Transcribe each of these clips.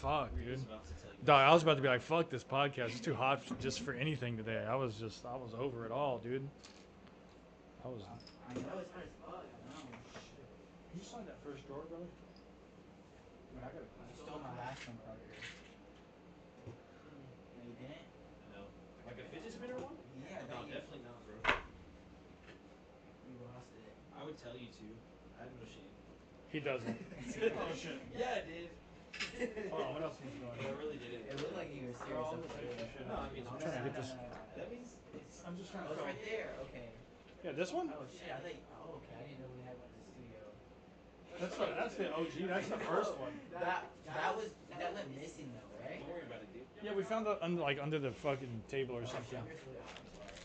fuck, We were dude. just about to tell you. Dog, I was about to be like, fuck this podcast. It's too hot just for anything today. I was over it all, dude. I was. I know it's hard as fuck. I know. Can you sign that first drawer, brother? I gotta. You stole my last one, Parker. No, you didn't? No. Like a fidget spinner one? Yeah, No, that you, definitely not, bro. you lost it. I would tell you to. I have no shame. He doesn't. Oh shit. Yeah, I did. Hold on, what else was going I on? really didn't. It looked like you were serious. Oh, up there. No, I mean, I'm trying to get this. that means it's. I'm just trying Oh, it's right there. Okay. Yeah, this one? Oh shit! I think. Oh, okay. I didn't know we had one at the studio. That's the OG. That's the first one. That went missing though, right? Don't worry about it, dude. Yeah, we found it under the fucking table or something.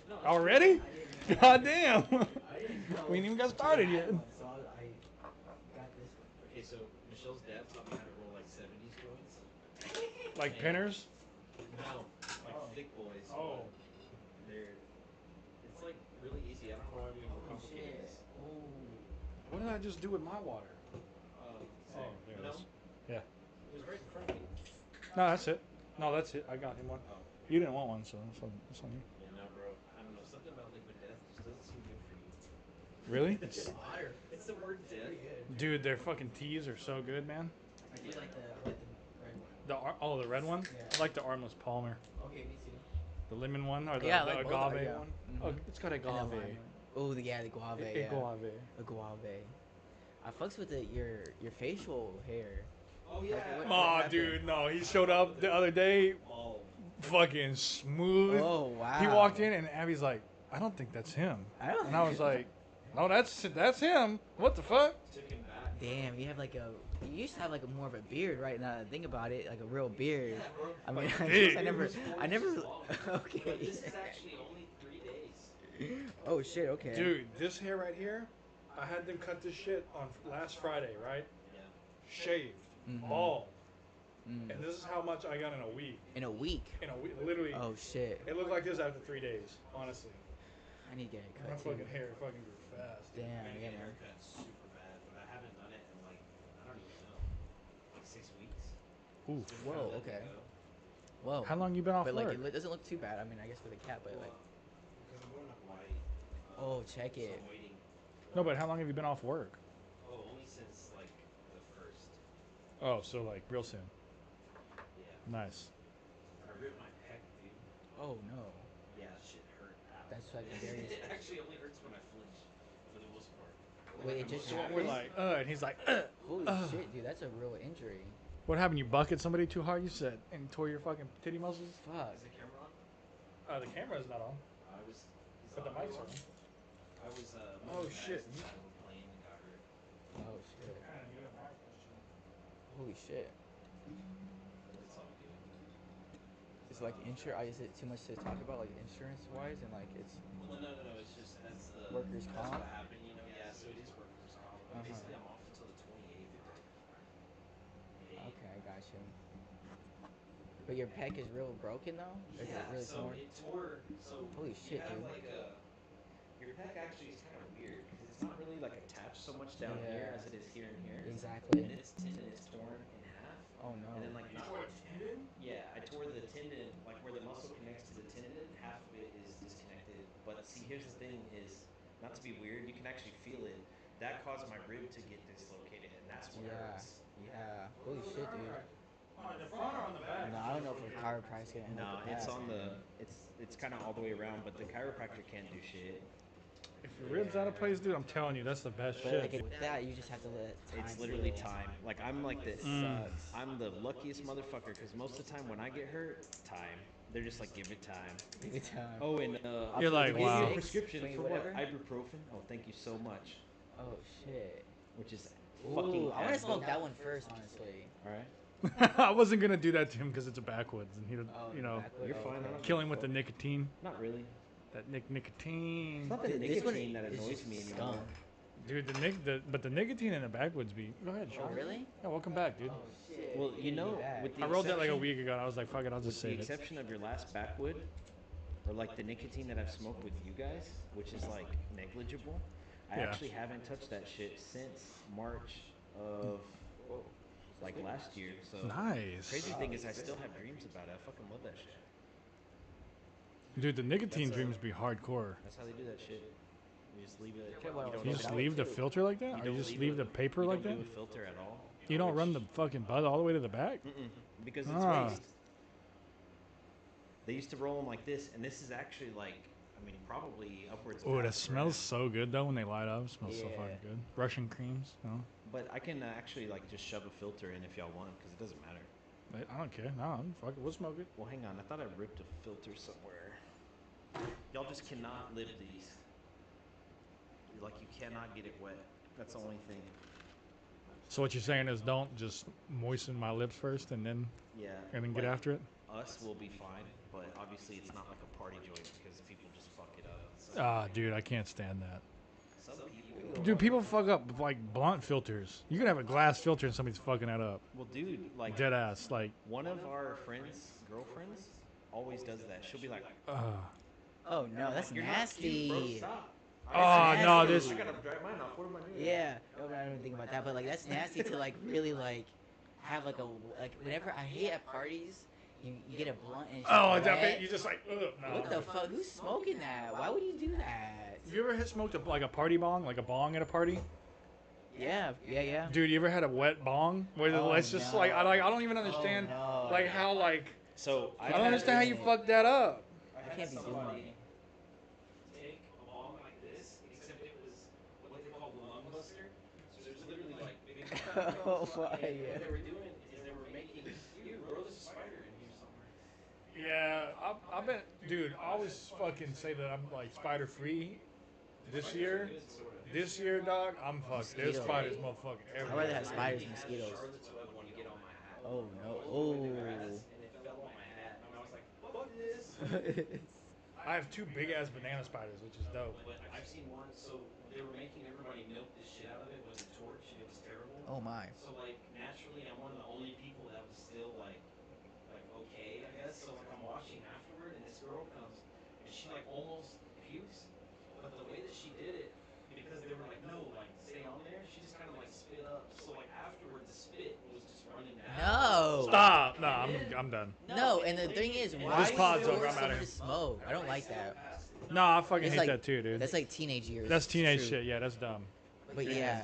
No, that's Already? God damn! I didn't know. We ain't even got started yet. So I got this one. Okay, so Michelle's dad taught me how to roll like 70s joints. Like pinners? No, like thick boys. Oh. They're. It's like really easy. I don't know why we Oh overcomplicate shit. this. Oh. What did I just do with my water? So, Oh, there it no, is. Yeah. it was right in front of me. No, that's it. No, that's it. I got him one. Oh, You didn't want one, so that's on you. yeah, no, bro. I don't know. Something about liquid death just doesn't seem good for you. Really? Water. It's the word death. Pretty good. Dude, their fucking teas are so good, man. I do like the red one. The red one? Yeah. I like the Armless Palmer. Okay, me too. The lemon one or the, Yeah, I the like both of agave them, yeah. one? Mhm. Oh, it's got agave. Oh, yeah, the guave. Yeah. Agave. The guave. I fucks with your facial hair. Oh yeah. What Aw, happened? dude, no. He showed up the other day, Oh, fucking smooth. Oh wow. He walked in and Abby's like, I don't think that's him. I don't. And I was like, no, that's him. What the fuck? took him back. Damn, you have like a. You used to have like a more of a beard, right? Now that I think about it, like a real beard. I mean, I Big. guess I never. Okay. But this is actually only 3 days. Oh shit. Okay. Dude, this hair right here, I had them cut this shit on last Friday, right? Yeah. Shaved, Mhm. bald. Mm. And this is how much I got in a week. In a week. Literally. Oh shit. It looked like this after 3 days, honestly. I need to get a My cut too. fucking hair fucking grew fast. Damn. I'm gonna Yeah, get a man. haircut super bad, but I haven't done it in like, I don't even know, like 6 weeks. Ooh. Just Whoa, kinda let it okay. go. Whoa. How long you been off But like work? it doesn't look too bad. I mean, I guess with a cat, but like. Because I'm going up white. Oh, check so it. I'm waiting. No, but how long have you been off work? Oh, only since like the first. Oh, so like real soon. Yeah. Nice. I ripped my pec, dude. Oh no. Yeah, that shit hurt. That's fucking very. It actually only hurts when I flinch, for the most part. Wait, it just So happened? we're like, and he's like, Holy shit, dude, that's a real injury. what happened? You bucketed somebody too hard, you said, and tore your fucking titty muscles? Fuck. Is the camera on? The camera's not on, I was. but the mic's on. I was. Oh, moving shit. bags inside of a plane and got hurt. Oh shit. Holy shit. It's all good. It's like is it too much to talk about, like insurance wise, and like it's. Well, no. It's just that's the Workers' that's comp? what happened. You know, yeah. So it is workers' comp. But basically, I'm off until the 28th. Okay, I got you. But your pec is real broken though? Is it Yeah. really So torn? it tore. So Holy you shit, have dude. like a. Your pec actually is kind of weird because it's not really like attached so much down here Yeah. as it is here and here. Exactly. And its tendon is torn in half. Oh no. And then like you tore a tendon? Yeah, I tore the tendon, like where the muscle connects to the tendon, half of it is disconnected. But see, here's the thing is, not to be weird, you can actually feel it. That caused my rib to get dislocated, and that's what Yeah. hurts. Yeah. Holy shit, dude. On the front or on the back? No, I don't know if a chiropractor's gonna help No, with it's that. on the, it's kind of all the way around, but the chiropractor can't do shit. If your ribs out of place, dude, I'm telling you, that's the best But shit. like with that, you just have to let time. It's literally heal. time. Like I'm like this. Sucks. I'm the luckiest motherfucker because most of the time when I get hurt, time. They're just like, give it time. Give it time. Oh, and You're like, to give you wow. a prescription Wait, for whatever? what? Ibuprofen. Oh, thank you so much. Oh shit. Which is Ooh, fucking. I want to Advil. smoke that one first, honestly. All right. I wasn't gonna do that to him because it's a backwoods, and he, Oh, you know, backwood? You're Oh, fine. I okay. don't kill give him a with the fuck. nicotine. Not really. That nicotine. It's not the This one nicotine that is annoys just me anymore. scum. Dude, but the nicotine in the backwoods be. Go ahead, Oh Sean. really? Yeah, welcome back, dude. Oh shit. Well, you know, Back. with the I rolled that like a exception- week ago, and I was like, fuck it, I'll just With the save it. exception of your last backwood, or like the nicotine that I've smoked with you guys, which is like negligible, I Yeah. actually haven't touched that shit since March of like last year. So Nice. crazy thing is, I still have dreams about it. I fucking love that shit. Dude, the nicotine That's a- dreams be hardcore. That's how they do that shit. You just leave it. Yeah, well, you don't You even just do leave it. the filter like that? You Or you don't just leave the paper you like don't that? do a filter at all. You don't run the Which- fucking bud all the way to the back? because it's Ah. waste. They used to roll them like this, and this is actually like, I mean, probably upwards. of Oh, that half a smells gram. so good though when they light up. It smells so Yeah. fucking good. Russian creams, you know? But I can actually like just shove a filter in if y'all want, because it doesn't matter. I don't care. No, fuck it. We'll smoke it. Well, hang on. I thought I ripped a filter somewhere. Y'all just cannot lip these. Like, you cannot get it wet. That's the only thing. So what you're saying is don't just moisten my lips first and then Yeah. get like, after it? Us will be fine, but obviously it's not like a party joint because people just fuck it up. So Ah, dude, I can't stand that. some people. Dude, people fuck up with like blunt filters. You can have a glass filter and somebody's fucking that up. Well, dude, like Dead ass. Like, one of our friends' girlfriends always does that. She'll be like, Oh no, that's "You're not cute, bro. nasty. Stop." oh no, nasty. this. I gotta dry mine off. What am I doing? Yeah, no, I don't even think about that, but like that's nasty to like really like have like a like whenever I hate at parties, you get a blunt and it's Oh, just that wet. bit, you just like, ugh, no. What the fuck? Who's smoking that? Why would you do that? Have you ever had smoked like a party bong, like a bong at a party? Yeah. Dude, you ever had a wet bong? Where Oh, it's just no. like I don't even understand no. like how like So I don't understand how you fucked that up. I can't be doing it. Take a bong like this, except it was what they call the lung buster. So there's literally like big. Oh, why, And yeah. what they were doing is they were making. Dude, bro, there's a spider in here somewhere. Yeah, I bet, dude. I always fucking say that I'm like spider free. This year, dog, I'm fucked. There's Mosquito. spiders, motherfucker. I'd rather Everywhere. have spiders than mosquitoes. Charlotte's Web want to get on my hat. Oh no. And it fell on my hat. And I was like, fuck this. Oh. I have two big ass banana spiders, which is dope. But I've seen one, so they were making everybody milk the shit out of it with a torch. It was terrible. Oh my. So like naturally, I'm one of the only people that was still like okay, I guess. So like I'm washing afterward, and this girl comes, and she like almost pukes, but the way that she did it, because they were like, no, like stay on there. She just kind of like spit up. So like afterward, the spit was just running down. No. Stop. No, I'm done. No, and the thing is, why This would pod's you over, force I'm outta someone here. to smoke? I don't like that. No, I fucking It's hate like- that too, dude. That's like teenage years. That's teenage True. shit. Yeah, that's dumb. But yeah,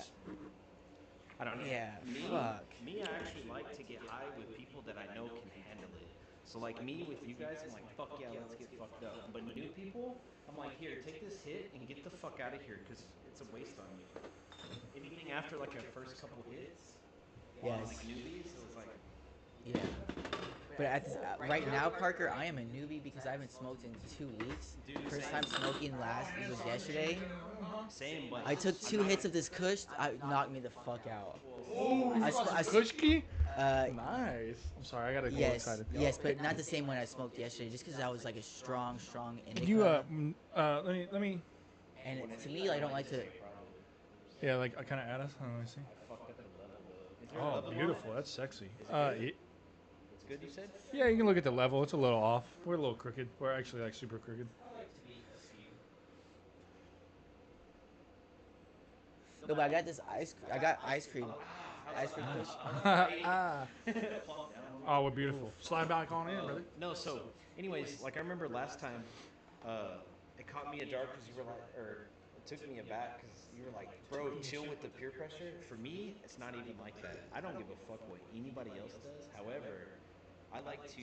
I don't know. yeah, Me, fuck. me, I actually like to get high with people that I know can handle it. So like me with you guys, I'm like, fuck yeah, let's get fucked up. But new people, I'm like, here, take this hit and get the fuck out of here, because it's a waste on you. Anything after like our first couple hits, Yes. like newbies, it's like, Yeah. But right now, Parker, I am a newbie because I haven't smoked in 2 weeks. Dude, First same. time smoking last was yesterday. same, but I took 2 hits of this Kush. It knocked me the fuck out. Kushki? Uh, Nice. I'm sorry, I got to go yes, excited. yes, but not the same one I smoked yesterday. Just because I was like a strong indica. You let me. And to me, I don't like to. Yeah, like I kind of add us. Let me see. is there a Oh, level on beautiful. it? That's sexy. It's good, you said? Yeah, you can look at the level. It's a little off. We're a little crooked. We're actually like super crooked. No, but I got this I got ice cream. Ice cream Kush. Ah. Oh, we're beautiful. Slide back on in, brother. No, so, anyways, like I remember last time, it caught me a jar because you were like, or it took me aback because you were like, bro, chill with the peer pressure. For me, it's not even like that. I don't give a fuck what anybody else does. However, I like to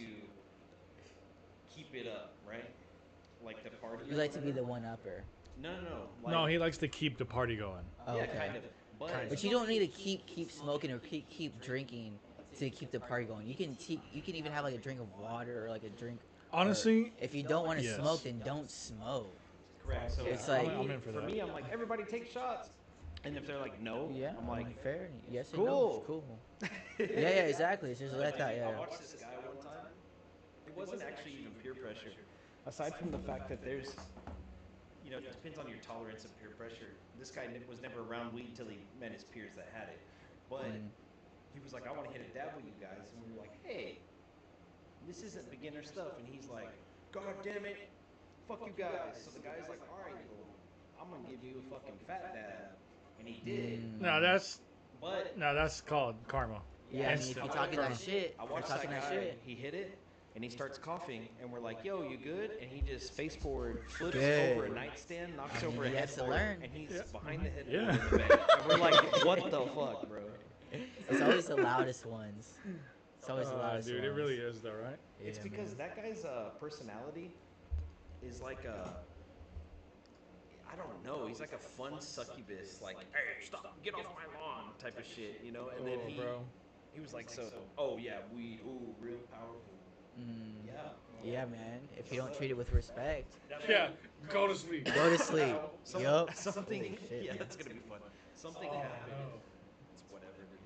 keep it up, right? Like the party. You like to be the one upper. No. No, he likes to keep the party going. Oh, yeah, okay. kind of. But you don't need to keep smoking or keep drinking to keep the party going. You can even have like a drink of water or like a drink. Honestly, If you don't want to Yes. smoke, then don't smoke. Correct. So It's for like- me, I'm in for that. me, I'm like, everybody take shots. And if they're like, no, Yeah, I'm like, fair. Yes and no. Cool. Yeah, exactly. It's just like that. I Yeah. watched this guy one time. It wasn't actually even peer pressure. Aside from the fact that there's, it depends on your tolerance of peer pressure. This guy was never around weed till he met his peers that had it. But he was like, I want to hit a dab with you guys. And we were like, hey, this isn't beginner stuff. And he's like, God damn it, fuck you guys. So the guy's like, all right, well, I'm going to give you a fucking fat dab. And he did. no, that's But called karma. Yeah, I mean, if Instant. you're talking that shit, I you're watched talking that that guy. shit. He hit it, and he starts coughing, and we're like, "Yo, you good?" And he just face forward, flips Good. over a nightstand, knocks I mean, over a he has to headboard, learn. and he's Yeah. behind the headboard Yeah. in the bed. And we're like, "What the fuck, bro?" It's always the loudest ones. It's always the loudest Dude, ones. it really is though, right? It's Yeah, because man. that guy's personality is like a, I don't know, he's like a fun succubus, like, "Hey, stop, get off my lawn," type of shit, you know. And then Oh, bro. he was like, "So, oh yeah, weed, ooh, real powerful." Mm. Yeah. Yeah, man. If you don't treat it with respect, Yeah, go to sleep. go to sleep. Yup. Something. Holy shit, Yeah, man. that's gonna be fun. Something Oh, happened. no. It's whatever, dude.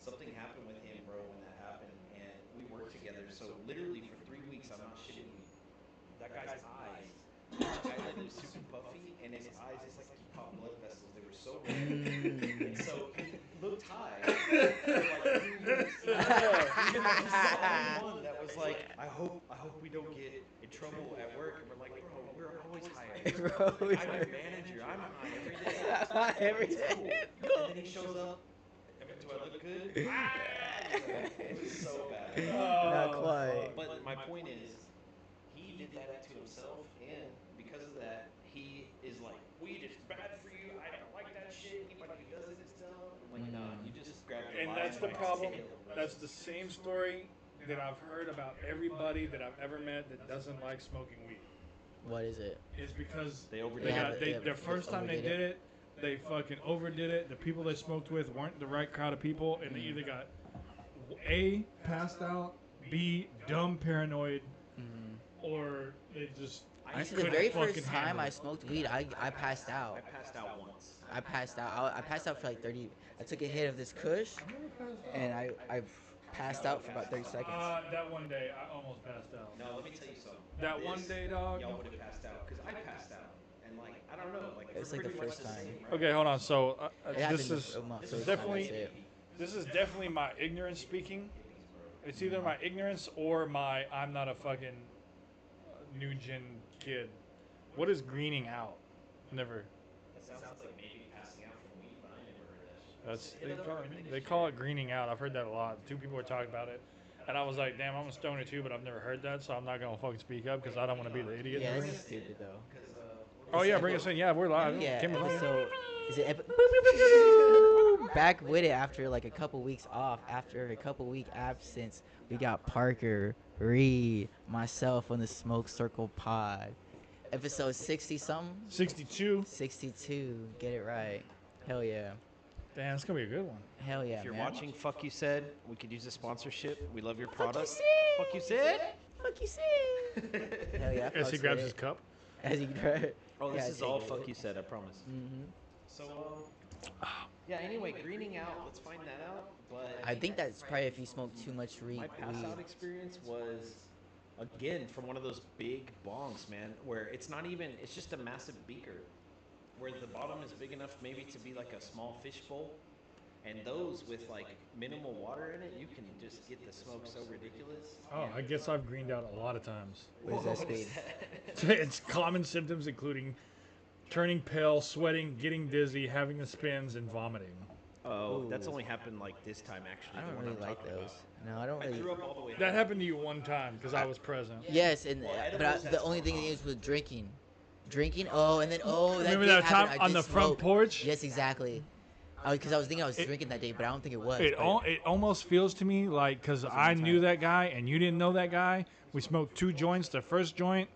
Something happened with him, bro, when that happened, and we worked together. So literally for 3 weeks, I'm not shitting you. That guy's eyes, each eyelid was super puffy, and his eyes, it's like he caught blood vessels. They were so red. Mm. And so he looked high for like 3 weeks. Even though he's the only one that was like, I hope we don't get in trouble at work. And we're like, bro, we're always high. Bro, I'm your manager. I'm high every day. Every day. And then he shows up. Do I look good? It was so bad. Not Oh, quite. But my point is, he did that to himself, and because of that, he is like, weed is bad for you. I don't like that shit. Anybody who does it is dumb. I'm like, nah, you just grab the And lion that's the by its problem. tail, bro. That's the same story that I've heard about everybody that I've ever met that doesn't like smoking weed. What is it? It's because They overdid they it. got Yeah, the first time they overdid did it, they fucking overdid it. The people they smoked with weren't the right crowd of people, and they either got A, passed out, B, dumb paranoid, or they just Honestly, the couldn't very fucking first time handle I it. smoked weed, I passed out. I passed out once. I passed out. I passed out for like 30. I took a hit of this Kush, and I passed out for about 30 seconds. That one day I almost passed out. No, let me tell you something. That one day, dog. Y'all would have passed out because I passed out, and like I don't know, like It was we're like the pretty much first the time. same, right? Okay, hold on. So It happened this is my this first is time, definitely that's it. this is definitely my ignorance speaking. It's either my ignorance or my I'm not a fucking new gen kid. What is greening out? Never. That sounds like maybe passing out from weed, but I never heard that shit. That's they call it greening out. I've heard that a lot. 2 people were talking about it, and I was like, damn, I'm a stoner too, but I've never heard that, so I'm not gonna fucking speak up because I don't want to be the idiot. Yeah, that's stupid though. Oh yeah, bring us in. Yeah, we're live. Yeah, Give me the- so is it back with it after like a couple weeks off? After a couple week absence, we got Parker, Reed, myself on the Smoke Circle Pod, episode 60 something, 62. 62. Get it right. Hell yeah. Damn, it's gonna be a good one. Hell yeah. If you're man. watching, fuck you said. We could use a sponsorship. We love your Fuck you product. said. Fuck you said. Fuck you said. Hell yeah. As he fucks grabs with his it. cup. As he grabs. Oh, this Yeah, is all take fuck it. you said. I promise. Mm-hmm. So, yeah. Anyway, greening out. Let's find that out. But I think that's probably if you smoke too much weed. my pass out experience was again from one of those big bongs, man, where it's not even. It's just a massive beaker, where the bottom is big enough maybe to be like a small fish bowl. And those with like minimal water in it, you can just get the smoke so ridiculous. Oh, I guess I've greened out a lot of times. What is that speed? It's common symptoms including turning pale, sweating, getting dizzy, having the spins, and vomiting. Oh, that's Ooh. only happened like this time actually. I the don't one really I'm like talking those. about. No, I don't I really. threw up all the way. That down. happened to you one time because I was present. Yes, and Well, but edibles, the that's only more thing common. is with drinking. Oh, and then that Remember did that time happen, I on did the front smoke. porch? Yes, exactly. Because I was thinking I was drinking that day, but I don't think it was. It, but- it almost feels to me like because I knew that guy and you didn't know that guy. We smoked 2 joints. The first joint,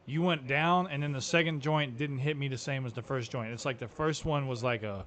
you went down, and then the second joint didn't hit me the same as the first joint. It's like the first one was like a.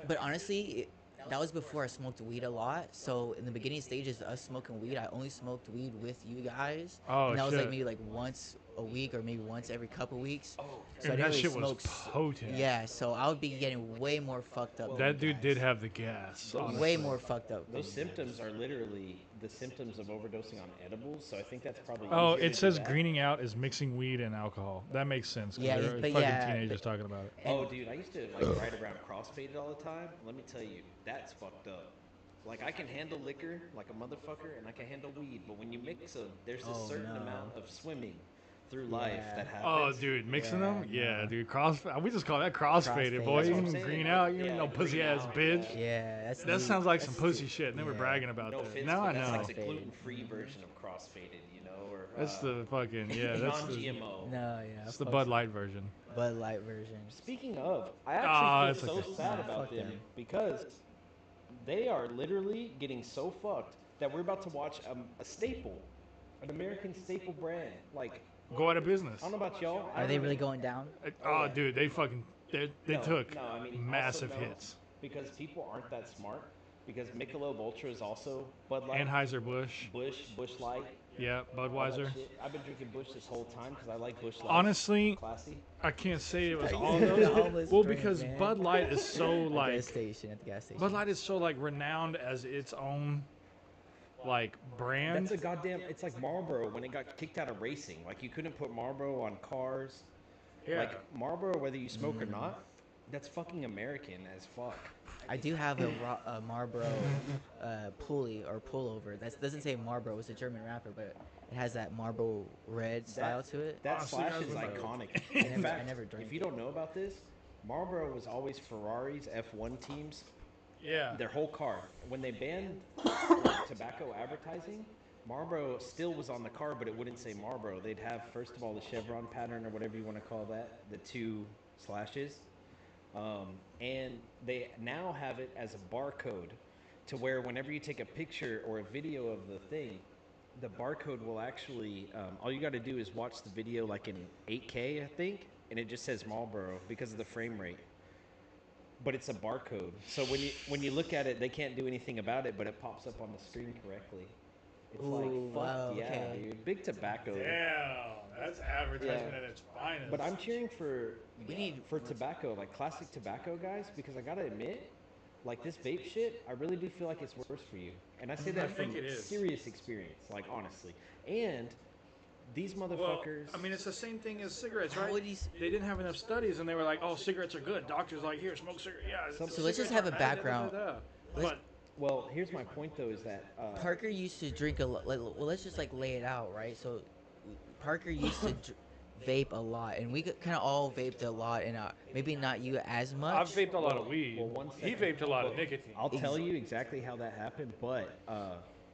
But honestly, that was before I smoked weed a lot. So in the beginning stages of us smoking weed, I only smoked weed with you guys. Oh, and that was like shit. maybe like once a week or maybe once every couple weeks. Oh, So I And didn't that really shit was smoke. potent. Yeah, so I would be getting way more fucked up. than That you dude guys. did have the gas. Way honestly. way more fucked up. those than you guys. symptoms are literally the symptoms of overdosing on edibles. So I think that's probably. Oh, easier it to says do that. greening out is mixing weed and alcohol. That makes sense. 'Cause Yeah, they're but fucking yeah, teenagers but- talking about it. Oh, dude, I used to like ride around crossfaded all the time. Let me tell you, that's fucked up. Like I can handle liquor like a motherfucker, and I can handle weed. But when you mix them, there's a Oh, certain no. amount of swimming through life Yeah. that Oh, happens. dude, mixing them? Yeah, no. dude. We just call that crossfaded, Crossfade. boy. That's You what I'm can saying, green like, out. You yeah, ain't no green pussy ass out, bitch. yeah. Yeah, that's That new. sounds like That's some pussy too- shit, and they were yeah. bragging about No that. offense, Now but I that's know. like the Crossfaded. gluten-free version of crossfaded, you know, or That's the fucking yeah. That's the, non-GMO. No, yeah. that's the fuck Bud Light version. Bud Light version. Speaking of, I Ah, actually feel it's so okay. sad Nah, about fuck them them. because they are literally getting so fucked that we're about to watch a staple, an American staple brand. Like, Go out of business. I don't know about y'all. I Are they don't really even- going down? Oh, dude, they No, took no, I mean, massive also no, hits. because people aren't that smart. Because Michelob Ultra is also Bud Light, Anheuser Busch, Bush Light, yeah, all that Budweiser. shit. I've been drinking Bush this whole time because I like Bush Light. Honestly, Classy. I can't say it was Are all you those. the homeless Well, drink, because man? Bud Light is so Gas like station, at the gas station. Bud Light is so like renowned as its own like brand. That's a goddamn. It's like Marlboro when it got kicked out of racing. Like you couldn't put Marlboro on cars. Yeah. Like Marlboro, whether you smoke or not, that's fucking American as fuck. I do have a Marlboro pulley or pullover. That doesn't say Marlboro. It's a German rapper, but it has that Marlboro red style to it. That Honestly, slash guys, is when I- iconic. I In never- I fact, never drank if you don't know about this, Marlboro was always Ferrari's F1 teams. Yeah. Their whole car. When they banned like, tobacco advertising, Marlboro still was on the car, but it wouldn't say Marlboro. They'd have first of all the chevron pattern or whatever you want to call that, the two slashes, and they now have it as a barcode, to where whenever you take a picture or a video of the thing, the barcode will actually. All you got to do is watch the video like in 8K, I think, and it just says Marlboro because of the frame rate. But it's a barcode, so when you look at it, they can't do anything about it, but it pops up on the screen correctly. It's Ooh, like, fuck wow, yeah, okay. dude. Big tobacco. Damn, that's advertisement Yeah. at its finest. But I'm cheering for We need- tobacco, like classic tobacco guys, because I gotta admit, like this vape shit, I really do feel like it's worse for you. And I say that think from it is. serious experience, like honestly. And these Well, motherfuckers. I mean, it's the same thing as cigarettes, How right? would you s- They didn't have enough studies, and they were like, "Oh, cigarettes are good." Doctors like, "Here, smoke cigarette." Yeah. So let's just have a cigarettes are bad, background. But well, here's my point though: is that Parker used to drink a lot. Well, let's just like lay it out, right? So, Parker used to vape a lot, and we kind of all vaped a lot, and maybe not you as much. I've vaped a lot of weed. well, one He second. vaped a lot of nicotine. I'll tell you exactly how that happened, but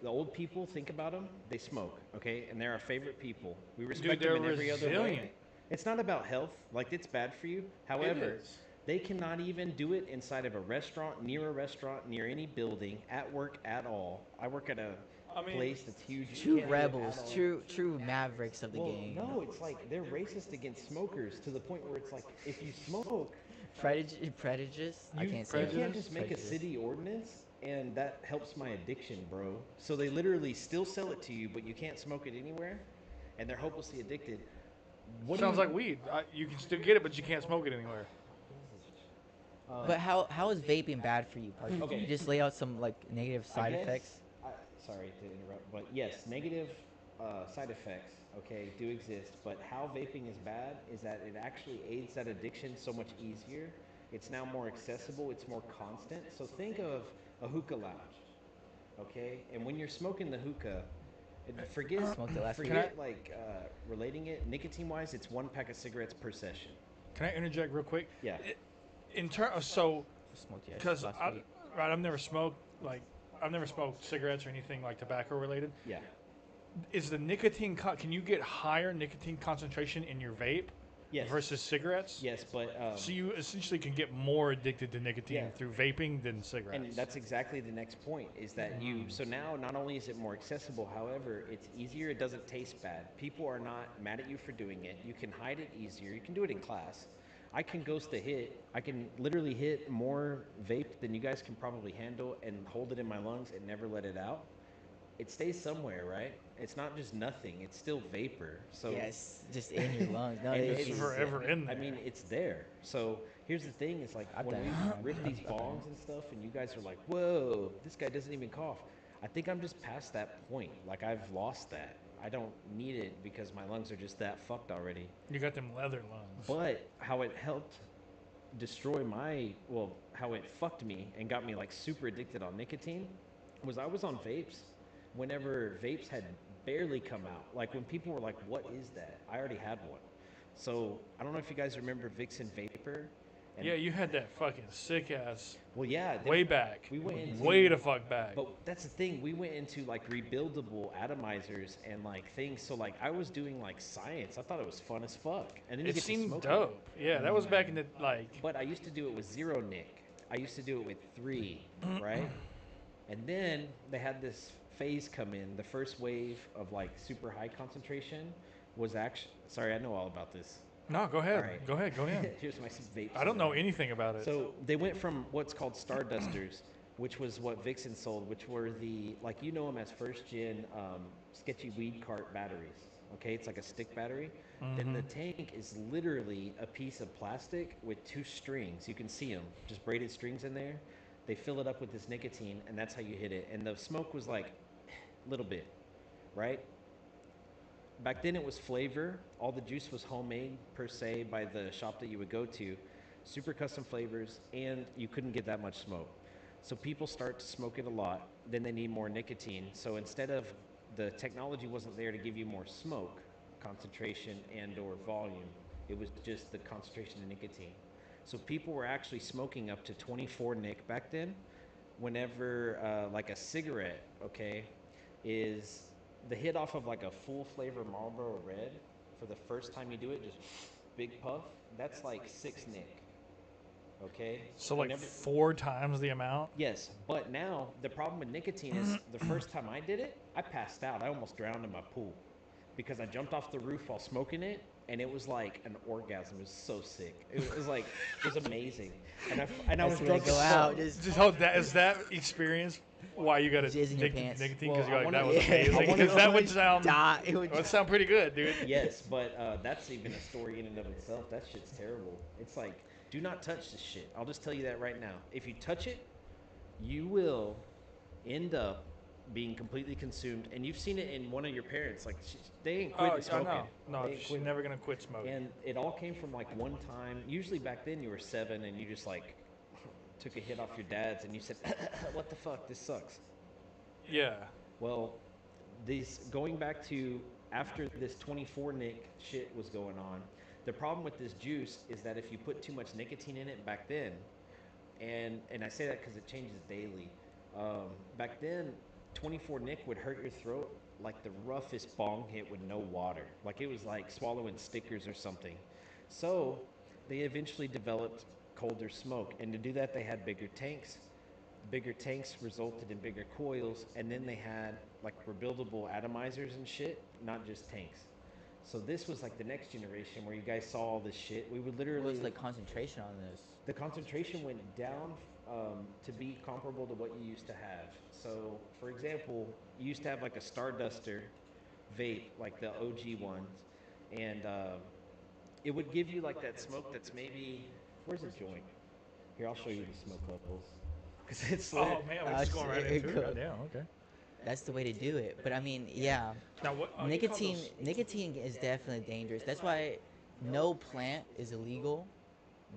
the old people, think about them, they smoke, okay? And they're our favorite people. We respect they're them in every other way. resilient. It's not about health, like it's bad for you. However, is. they cannot even do it inside of a restaurant, near any building, at work at all. I work at a I mean, place that's huge. You True can't do it at rebels, all. true mavericks of the Well, game. no, it's like they're racist against smokers to the point where it's like if you smoke, Prejudice? I You can't say you it. can't just make a Prejudice. city ordinance and that helps my addiction, bro. So they literally still sell it to you, but you can't smoke it anywhere, and they're hopelessly addicted. What do Sounds you- like weed. You can still get it, but you can't smoke it anywhere. But how is vaping bad for you, Parker? Can Okay. you just lay out some like negative I side guess- effects? sorry to interrupt, but yes, negative side effects, okay, do exist. But how vaping is bad is that it actually aids that addiction so much easier. It's now more accessible. It's more constant. So think of a hookah lounge, okay? And when you're smoking the hookah, forget Smoked it last week. forget like relating it nicotine-wise. It's 1 pack of cigarettes per session. Can I interject real quick? Yeah. In terms, so Smoked yes because last week. right, I've never smoked cigarettes or anything like tobacco related. Yeah. Is the nicotine can you get higher nicotine concentration in your vape Yes. versus cigarettes? Yes, but So you essentially can get more addicted to nicotine Yeah. through vaping than cigarettes. and that's exactly the next point is that you so now not only is it more accessible, however it's easier, it doesn't taste bad, people are not mad at you for doing it, you can hide it easier, you can do it in class. I can ghost a hit, I can literally hit more vape than you guys can probably handle and hold it in my lungs and never let it out. It stays somewhere, right? It's not just nothing, it's still vapor. So Yes, just in your lungs. No, and it's it's forever in I there. mean, it's there. So here's the thing: is like I've when done we it. rip these bongs and stuff, and you guys are like, "Whoa, this guy doesn't even cough." I think I'm just past that point. Like I've lost that. I don't need it because my lungs are just that fucked already. You got them leather lungs. But how it helped destroy how it fucked me and got me like super addicted on nicotine was I was on vapes whenever vapes had barely come out. Like when people were like, "What is that?" I already had one. So I don't know if you guys remember Vixen Vapor. And Yeah, you had that fucking sick ass well, yeah, way back. we went into way the fuck back. But that's the thing. We went into like rebuildable atomizers and like things. So like I was doing like science. I thought it was fun as fuck. And then you It get to seemed smoke it. dope. Yeah, that was back in the like. But I used to do it with 0 Nick. I used to do it with 3, right? And then they had this phase come in. The first wave of like super high concentration was actually. Sorry, I know all about this. No, go ahead. All right. Go ahead. Go ahead. Here's my vape. I don't know anything about it. So they went from what's called Stardusters, which was what Vixen sold, which were the, like you know them as first gen sketchy weed cart batteries. Okay, it's like a stick battery. Then the tank is literally a piece of plastic with 2 strings. You can see them, just braided strings in there. They fill it up with this nicotine, and that's how you hit it. And the smoke was like a little bit, right? Back then it was flavor. All the juice was homemade per se by the shop that you would go to. Super custom flavors, and you couldn't get that much smoke. So people start to smoke it a lot. Then they need more nicotine. So instead of the technology wasn't there to give you more smoke, concentration and or volume, it was just the concentration of nicotine. So people were actually smoking up to 24 nic back then. Whenever like a cigarette, okay, is the hit off of like a full flavor Marlboro Red for the first time you do it, just big puff, that's like 6 nic. Okay? So like 4 times the amount? Yes, but now the problem with nicotine is the first time I did it, I passed out. I almost drowned in my pool because I jumped off the roof while smoking it, and it was like an orgasm. It was so sick. It was like, it was amazing. And I was That's where drunk they go as fuck. out. Just Just how that is that experience why you got to Jizz in your pants. nicotine Well, because you're I like wanna- that was yeah, I amazing. wanna- Because that would sound die. It would that would sound pretty good, dude. Yes, but that's even a story in and of itself. That shit's terrible. It's like, do not touch this shit. I'll just tell you that right now. If you touch it, you will end up being completely consumed. And you've seen it in one of your parents. Like, they ain't Oh, quitting smoking. no, They ain't she's quitting. never gonna quit smoking. And it all came from like one time. Usually back then you were 7 and you just like took a hit off your dad's and you said, "What the fuck? This sucks." Yeah. Well, this going back to after this 24 nic shit was going on. The problem with this juice is that if you put too much nicotine in it back then, and I say that because it changes daily. Back then, 24 nic would hurt your throat like the roughest bong hit with no water. Like it was like swallowing stickers or something. So they eventually developed colder smoke, and to do that, they had bigger tanks. Bigger tanks resulted in bigger coils, and then they had like rebuildable atomizers and shit, not just tanks. So this was like the next generation where you guys saw all this shit. We would what literally was the concentration on this? the concentration went down to be comparable to what you used to have. So, for example, you used to have like a Starduster vape, like the OG ones, and it would give you like that smoke that's maybe, where's a joint? Here, I'll show you the smoke levels. Because it's Oh lit. man, we're just going right into it. Goddamn, okay. That's the way to do it. But I mean, yeah, Now what? Oh, you call those- nicotine is definitely dangerous. That's why no plant is illegal.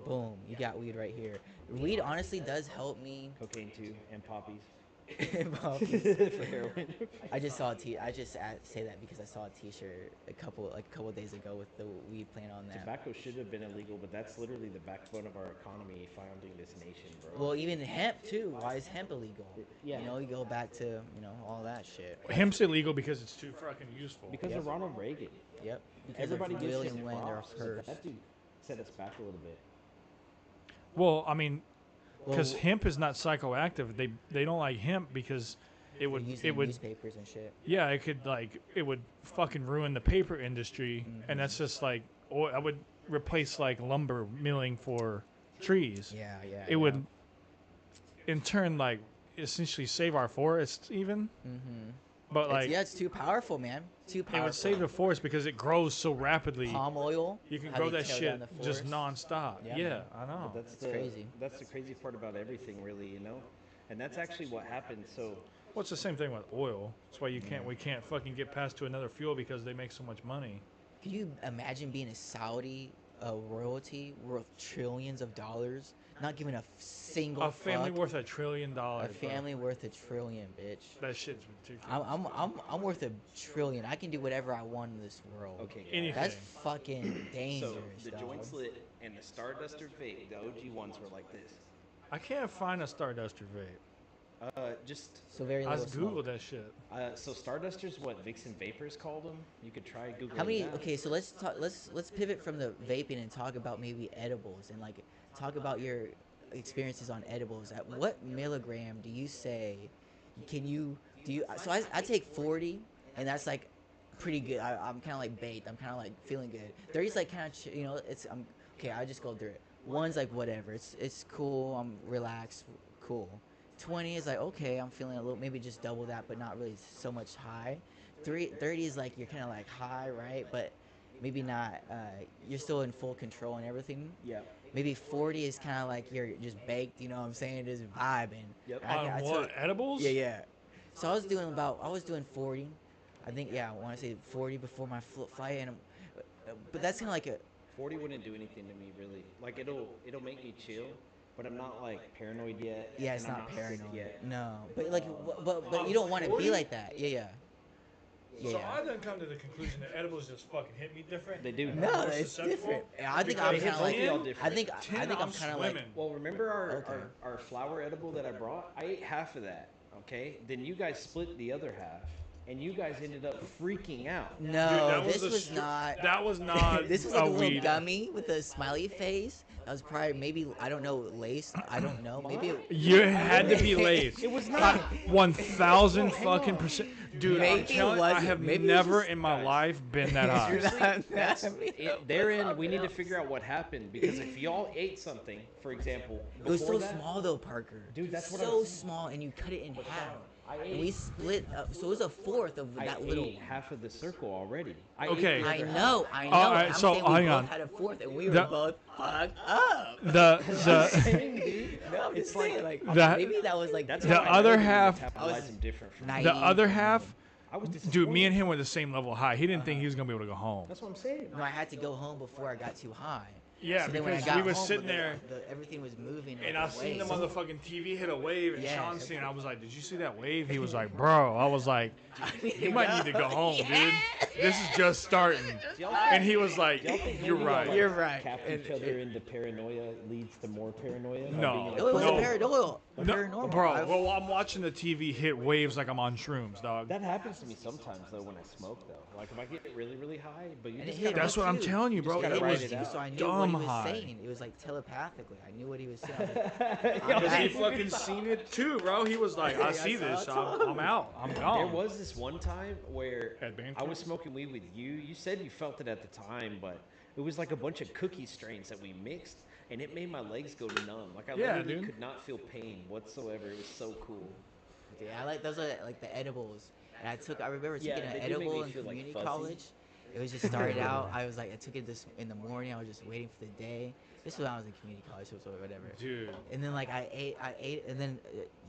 Boom, you got weed right here. Weed honestly does help me. Cocaine too, and poppies. Poppies. For heroin. I just saw a t. I just say that because I saw a T-shirt a couple days ago with the weed plant on that. Tobacco should have been illegal, but that's literally the backbone of our economy founding this nation, bro. Well, even hemp too. Why is hemp illegal? Yeah. You know, you go back to all that shit. Hemp's illegal because it's too fucking useful. Because of Ronald Reagan. Yep. Because Everybody of gives William him Wendell props, but Hearst. that dude set us back a little bit. Well, I mean, because Well, hemp is not psychoactive. They don't like hemp because it would use it would newspapers and shit. yeah it could it would fucking ruin the paper industry, and that's just like I would replace like lumber milling for trees. Yeah, yeah. It would in turn like essentially save our forests even, Mm-hmm. but like it's too powerful, man. Too it powerful. would save the forest because it grows so rapidly. palm oil. You can how grow they that tear shit down the just forest. nonstop. Yeah, Yeah, man. I know. That's It's crazy. That's the crazy part about everything, really, you know? And that's actually what happened. So, Well, it's the same thing with oil. That's why we can't fucking get past to another fuel because they make so much money. Can you imagine being a Saudi royalty worth trillions of dollars? not giving a single A family fuck. worth $1 trillion. A bro. family worth $1 trillion, bitch. That shit's ridiculous. I'm worth $1 trillion. I can do whatever I want in this world. Okay, guys. Anything. That's fucking So dangerous, the dog. joint slit and the Starduster vape, the OG ones were like this. I can't find a Starduster vape. Just So very I little just smoke. googled that shit. so Stardusters, what Vixen Vapors called them. You could try Googling How many? that. Okay, so let's talk. Let's pivot from the vaping and talk about maybe edibles and like talk about your experiences on edibles. At what milligram do you say? Can you do you? So I take 40, and that's like pretty good. I'm kind of like baked. I'm kind of like feeling good. 30's like kind of you know it's okay. I just go through it. One's like whatever. It's cool. I'm relaxed. Cool. 20 is like okay. I'm feeling a little maybe just double that, but not really so much high. 30 is like you're kind of like high, right? But maybe not. You're still in full control and everything. Yeah. Maybe 40 is kind of like you're just baked. You know what I'm saying? Just vibing. Yep. On what? Edibles? Yeah. So I was doing 40. I think I want to say 40 before my flight, and but that's kind of like a 40 wouldn't do anything to me really. Like it'll make me chill, but I'm not like paranoid yet. yeah. It's and I'm not sick paranoid. yet. No, but like but you don't want to 40? be like that. Yeah. So I then come to the conclusion that edibles just fucking hit me different. They do. No, More it's susceptible? different. I think Because I'm it kind of hits like me all different. I think I'm I'm kind of like swimming. Well, remember Okay. our flower edible that I brought? I ate half of that. Okay. Then you guys split the other half, and you guys ended up freaking out. no. that was This a was str- not. That was not This was like a little weed. gummy with a smiley face. That was probably maybe I don't know laced. I don't know. Maybe it, You had to be laced. It was not. 1,000 hang fucking on. percent. Dude, I'm Maybe it telling you, I wasn't. have Maybe it was never just- in my Guys. life been that high. Seriously, therein we need to figure out what happened because if y'all ate something, for example, It was before so that- small though, Parker. Dude, that's what so I'm saying. small, and you cut it in half. I And we split up, so it was a fourth of I that little. ate half of the circle already. I Okay. ate the I other know. All right, I'm so saying we hang both on. had a fourth, and we were The- both fucked up. The No, I'm just saying, like That- maybe that was like That's The how I other know we half- metabolize them different from Naive. the other and half, I was dude. Me and disappointed. him were the same level high. He didn't think he was gonna be able to go home. That's what I'm saying. No, I had to go home before I got too high. Yeah, So then when I because got we were home, sitting the- there. everything was moving. And like I a seen the wave. motherfucking TV hit a wave, and Yeah. Sean seen it. I was like, "Did you see that wave?" He was like, "Bro." I was like, "You might need to go home, dude. This is just starting." And he was like, Y'all think "You're maybe right." y'all, You're right. Cap And- each other into paranoia leads to more paranoia. by No. being like, It was No. a paranormal. No, paranormal. bro. I've- Well, I'm watching the TV hit waves like I'm on shrooms, dog. That happens to me sometimes though when I smoke though. Like if I get really really high, but you And it just hit gotta That's what I'm too. telling you, bro. just gotta It ride was it out. So I knew dumb what he was high. saying. It was like telepathically. I knew what he was saying. Because he fucking seen it too, bro. He was like, "I see this. I'm out. I'm There gone." was this one time where At band I was camp? smoking weed with you. You said you felt it at the time, but it was like a bunch of cookie strains that we mixed, and it made my legs go numb. Like I Yeah, literally dude. could not feel pain whatsoever. It was so cool. Yeah, I like those are like the edibles. And I remember Yeah, taking an they do make edible me in feel, like, community fuzzy. college. It was just started out. I was like, I took it this in the morning. I was just waiting for the day. This was when I was in community college, so whatever. Dude. And then like I ate, and then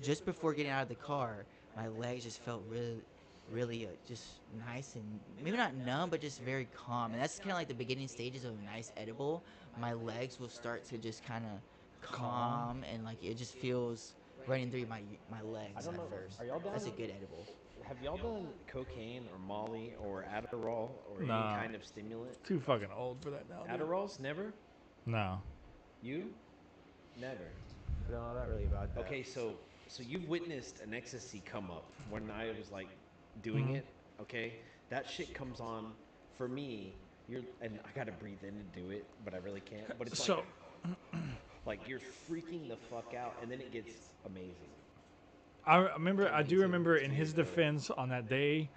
just before getting out of the car, my legs just felt really just nice and maybe not numb, but just very calm. And that's kind of like the beginning stages of a nice edible. My legs will start to just kind of calm, and like it just feels running through my legs I don't at know. first. Are y'all That's a done? good edible. Have y'all done cocaine or Molly or Adderall or Nah. any kind of stimulant? Too fucking old for that now. Dude. Adderall's never. No. You? Never. No, not really about that. Okay, so you've witnessed an ecstasy come up when I was like doing Mhm. it. Okay, that shit comes on for me. And I gotta breathe in and do it, but I really can't. But it's So, like you're freaking the fuck out, and then it gets amazing. I do remember in his defense on that day,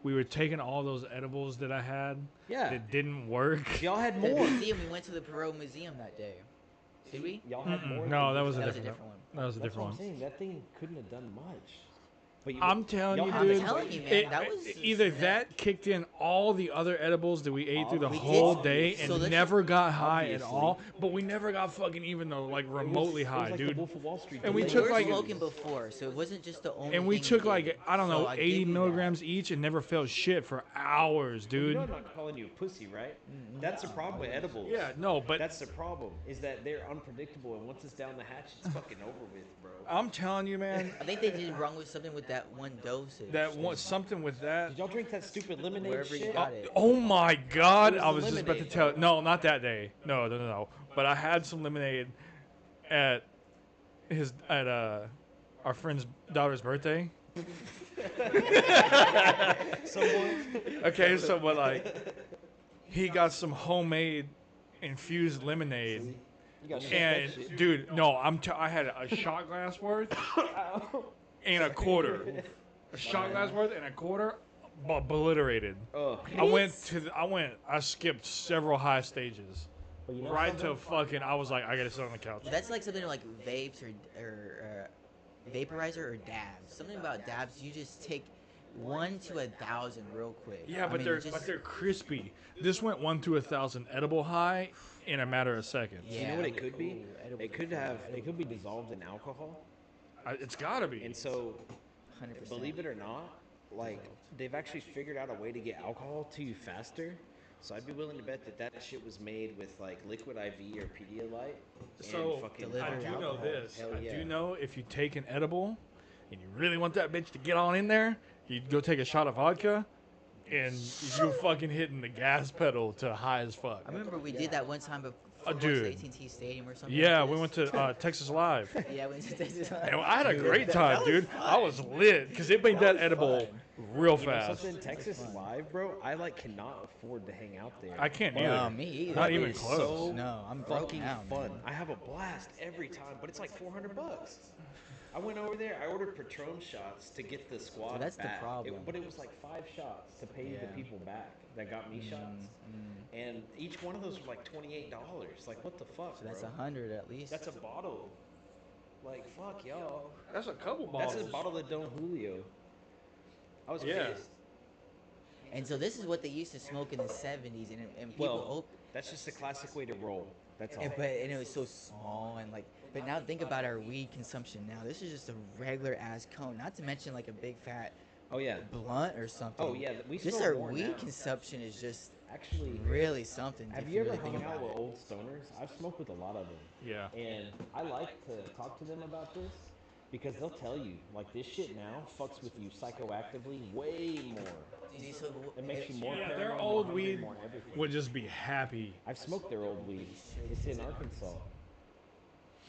we were taking all those edibles that I had Yeah, that didn't work. y'all had The more. museum, we went to the Perot Museum that day. Did we? Y'all had more. No, than that we was a did. That was a different different one. That was a That's different what I'm one. saying. That thing couldn't have done much. But you, I'm telling y'all you, had I'm dude. the telling you, man, it- that was either that kicked in all the other edibles that we ate through the We whole did. day So and let's- never got high at Obviously. all. But we never got fucking even though like remotely it was high, like dude. The Wolf of Wall Street. And we We took, were like- smoking before, so it wasn't just the only. And we thing took did. like I don't So know I give 80 you that. milligrams each and never felt shit for hours, You dude. know I'm not calling you a pussy, right? That's the problem with edibles. Yeah, no, but That's the problem, is that they're unpredictable, and once it's down the hatch, it's fucking over with, bro. I'm telling you, man, I think they did wrong with something with that one dosage. that was something with that. Did y'all drink that stupid lemonade Wherever you shit? got it. Oh my God! It was I the was just about to lemonade, tell. bro. No, not that day. No. But I had some lemonade at our friend's daughter's birthday. Someone. Okay, so but like he got some homemade infused lemonade, You got and dude, no, I had a shot glass worth and a quarter, a shot glass worth and a quarter, obliterated. Oh, I skipped several high stages. but you know Right something? to fucking, I was like, I gotta sit on the couch. That's like something like vapes or vaporizer or dabs. Something about dabs, you just take 1 to 1,000 real quick. Yeah, I but mean, they're just- but they're crispy. This went 1 to 1,000 edible high in a matter of seconds. Yeah. You know what it could be? Ooh, edibles It could are fun. have. It could be dissolved in alcohol, It's gotta be. and so 100%. believe it or not, like they've actually figured out a way to get alcohol to you faster. So I'd be willing to bet that that shit was made with like liquid IV or Pedialyte. So and fucking delivered I do know alcohol. this. Hell I yeah. do know if you take an edible and you really want that bitch to get on in there, you go take a shot of vodka, and you fucking hitting the gas pedal to high as fuck. I remember we did that one time before dude. AT&T Stadium or something. Yeah, like we this. went to Texas Live. Yeah, we went to Texas. And I had a great time, dude. I was lit because it made that edible real You know fast. something? Texas Live, bro. I like cannot afford to hang out there. I can't But either. No, me either. Not it even is close. So No, I'm broke fucking now, fun. man. I have a blast every time, but it's like $400. I went over there. I ordered Patron shots to get the squad So that's the back. problem. But it was like 5 shots to pay the Yeah. people back that got me shots, and each one of those were like $28. Like what the fuck, So that's bro? 100 at least. That's a bottle. Like fuck y'all. That's a couple That's bottles. a bottle of Don Julio. I was Yeah. pissed. And so this is what they used to smoke in the 70s, and people Well, that's just a classic way to roll. That's all. and it was so small and like. But now think about our weed consumption. Now this is just a regular ass cone, not to mention like a big fat Oh yeah. blunt or something. Oh yeah. We Just smoke our more weed now. consumption is just Actually, really something. have if you ever really think hung out about with it. old stoners? I've smoked with a lot of them, Yeah. and I like to talk to them about this because they'll tell you like this shit now fucks with you psychoactively way more. So It makes you more. Yeah, paranoid, their more old hungry, weed more everything. would just be happy. I've smoked their old weed. It's in Arkansas.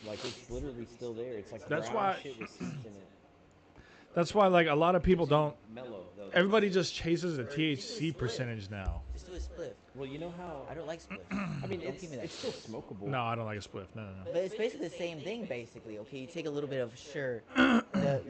Like it's literally still there. It's like That's brown why- shit with seeds in it. That's why like a lot of people don't. Mellow though. Everybody just chases the THC percentage now. just do a spliff. Well, you know how. I don't like spliff. I mean, Don't it's, give me that it's still smokable. No, I don't like a spliff. No. But it's basically the same thing, basically. Okay, you take a little bit of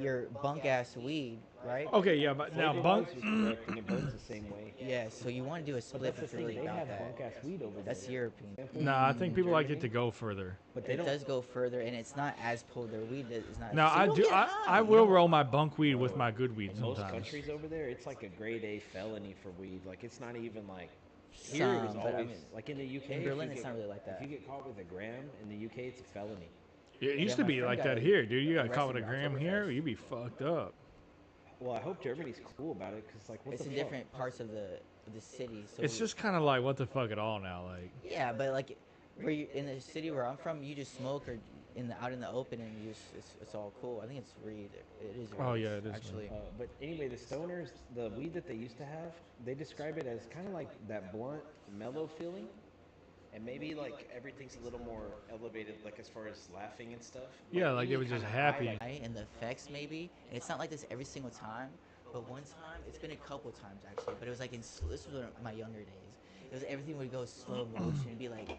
your bunk ass weed, right? Okay, yeah, but now bunk. Flavor-wise, you're correct, and it burns the same way. Yeah, so you want to do a But split that's the if you're thing. really They about have that. bunk ass weed over That's there. your opinion. Nah, I think people like it to go further. But they It don't. does go further, and it's not as potent. Their weed is not. Now so you I don't do. get I high, you will know? roll my bunk weed with my good weed In most sometimes. countries over there, it's like a grade A felony for weed. Like it's not even like here. It was Some, but I always mean, like in the UK. in if you Berlin, get- it's not really like that. If you get caught with a gram in the UK, it's a felony. It used Yeah, to my be friend like got that it here, dude. You got caught arrested with a for gram Oktoberfest. here, you'd be fucked up. Well, I hope Germany's cool about it because like what It's the in fuck? different parts of the city. So It's just kind of like what the fuck at all now. Like, yeah, but like where you in the city where I'm from, you just smoke or out in the open, and you just it's all cool. I think it's weed. It is. Oh, weed, yeah, it is, actually. But anyway, the stoners, the weed that they used to have, they describe it as kind of like that blunt, mellow feeling, and maybe like everything's a little more elevated, like as far as laughing and stuff. yeah, like they were just happy. Right? And the effects maybe, and it's not like this every single time, but one time, it's been a couple times actually, but it was like this was my younger days. It was everything would go slow motion. It'd be like,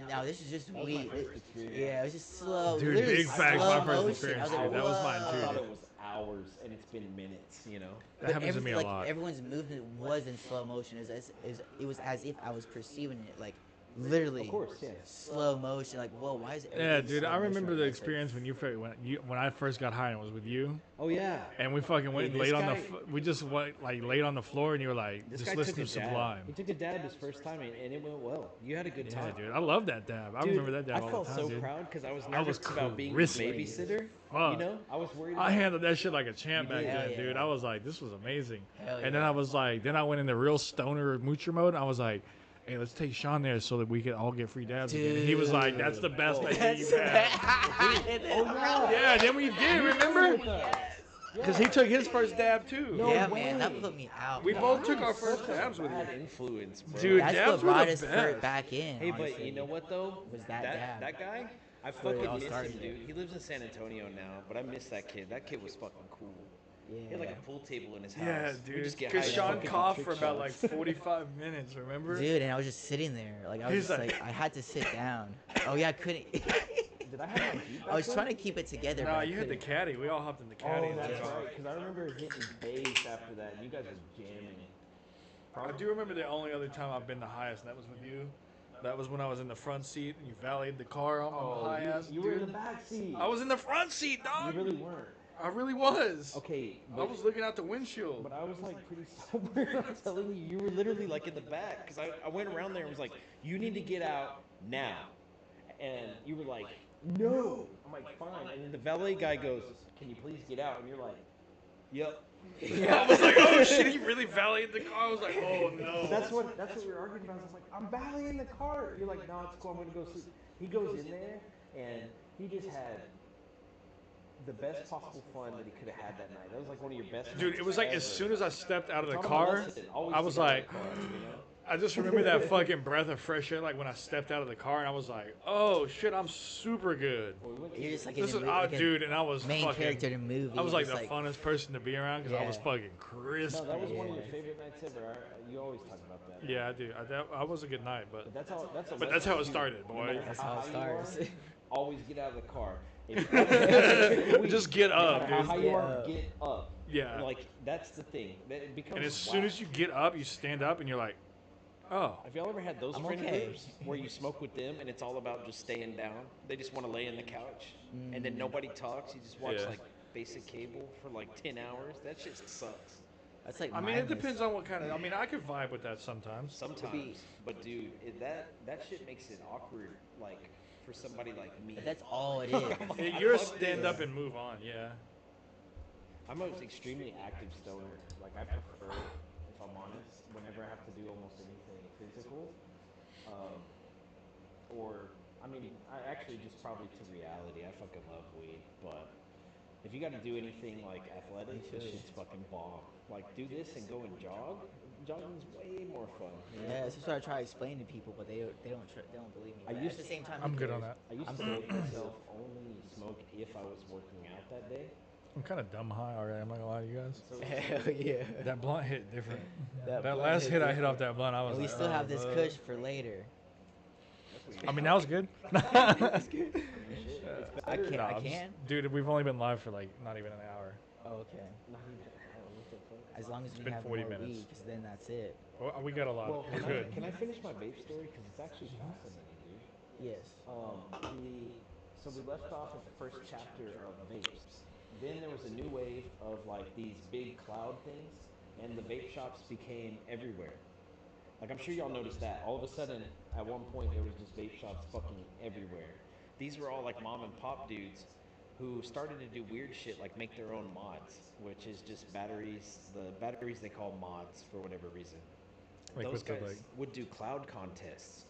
now this is just was my weed. first experience. Yeah, it was just slow. Dude, literally big facts, slow my first motion. experience, I was like, dude. That was mine, I too. thought it was hours, and it's been minutes. You know. That But happens to me everything, a lot. Everyone's movement was in slow motion. It was as if I was perceiving it like literally. Of course, yeah. Slow motion. Like, whoa, why is it? Yeah, dude, I remember the experience when when I first got high and was with you, Oh yeah. and we fucking went Hey, and this laid on the guy- we just went, like laid on the floor, and you were like, This just guy listen took to a dab. Sublime. He took a dab his first time, and it went well. You had a good Yeah, time. dude, I love that dab. I Dude, remember that dab I all felt the time, so dude. proud because I was I nervous was about being crispy. the babysitter. Fuck. You know, I was worried. I about handled that shit like a champ You back did. then, Hell dude. yeah. I was like, this was amazing. Hell And then yeah. I was like, then I went into real stoner moocher mode. And I was like, hey, let's take Sean there so that we can all get free dabs again. And he was like, that's the best idea you've had. Yeah, then we did, remember? Because he took his first dab too. Yeah, man, that put me out. We man. both took our first dabs with bad him. influence, bro. Dude, That's dabs what were brought the us best. back in. Hey, but honestly. you know what though? Was that dab. that guy? I where it fucking all miss him, started. dude. He lives in San Antonio now, but I miss that kid. That kid was fucking cool. He Yeah. had like a pool table in his house. Yeah, We dude. just get Because high Sean and fucking coughed trick for about like shots. 45 minutes, remember? Dude, and I was just sitting there, like I was He's just like- like, I had to sit down. Oh yeah, I couldn't. Did I have my Jeep I was trying to keep it together. No, but I you had the couldn't. caddy. We all hopped in the caddy. Oh, and that's took off. right. Because I remember hitting bass after that, and you guys were jamming. I do remember the only other time I've been the highest, and that was with you. That was when I was in the front seat and you valeted the car on my high ass. you were in the dude. back seat. I was in the front seat, dog. You really weren't. I really was. Okay, I but, was looking out the windshield. but I was like pretty sober. I'm telling you, you were literally like in the back. Because I went around there and was like, you need to get out now. And you were like, no. I'm like, fine. And then the valet guy goes, can you please get out? And you're like, yep. I was like, oh shit, he really valeted the car. I was like, oh no. That's what we were arguing about. I was like, I'm valeting the car. You're like, no, it's cool. I'm gonna go sleep. He goes in there and he just had the best possible fun that he could have had that night. That was like one of your best. Dude, nights it was like ever. as soon as I stepped out of the Taught him a car, lesson. Always I was get out of like, the car, you know? I just remember that fucking breath of fresh air, like when I stepped out of the car, and I was like, oh shit, I'm super good. Well, we went to You're just like in This the is, movie, oh, like a dude, and I was main fucking, character in the movie. I was like just the funnest person to be around because I was Yeah. fucking crispy. No, that was one of your Yeah. favorite nights ever. You always talk about that. Yeah, I do. I was a good night, but But that's how. That's a But that's how it lesson, started, too. boy. No matter That's how it high you are, starts. Always get out of the car. If just get no up, matter how dude. high you Get are, up. get up. Yeah. Like that's the thing. That it becomes. And as soon as you get up, you stand up and you're like, oh. Have y'all ever had those I'm friend okay. groups where you smoke with them and it's all about just staying down? They just want to lay in the couch and then nobody talks. You just watch Yeah. like basic cable for like 10 hours. That shit sucks. That's like. I mean, it mindless. depends on what kind of. I mean, I could vibe with that sometimes. Sometimes, but dude, that shit makes it awkward. Like for somebody like me. But that's all it is. You're a stand up and move on, yeah. I'm an extremely active stoner. Like I prefer, if I'm honest, whenever I have to do almost anything physical, or I mean, I actually just probably to reality. I fucking love weed, but if you got to do anything like athletic, this shit's fucking bomb. Like do this and go and jog. Jogging's way more fun. you know? Yeah, that's what I try to explain to people, but they don't believe me. I But used at the to- same time, I'm who good on cares? that. I used I'm to cool. make myself only smoke if I was working out that day. I'm kind of dumb high already. I'm not gonna lie to you guys. So Hell yeah. That blunt hit different. That That blunt last hit I hit different. off that blunt, I was And we like, still oh, have this fuck. kush for later. I mean, that was good. I can. Nah, I I'm just- can. Dude, we've only been live for like not even an hour. Oh, okay. not even an hour. What the fuck? As long as we been have 40 more minutes. weed, because then that's it. Well, we got a lot. Well, We're good. can I finish my vape story? Because it's actually fascinating, dude. Yes. So we left off at the first chapter of vapes. Then there was a new wave of like these big cloud things, and the vape shops became everywhere. Like I'm sure y'all noticed that. All of a sudden, at one point, there was just vape shops fucking everywhere. These were all like mom and pop dudes who started to do weird shit, like make their own mods, which is just batteries. The batteries they call mods for whatever reason. Like Those with the, guys like- would do cloud contests.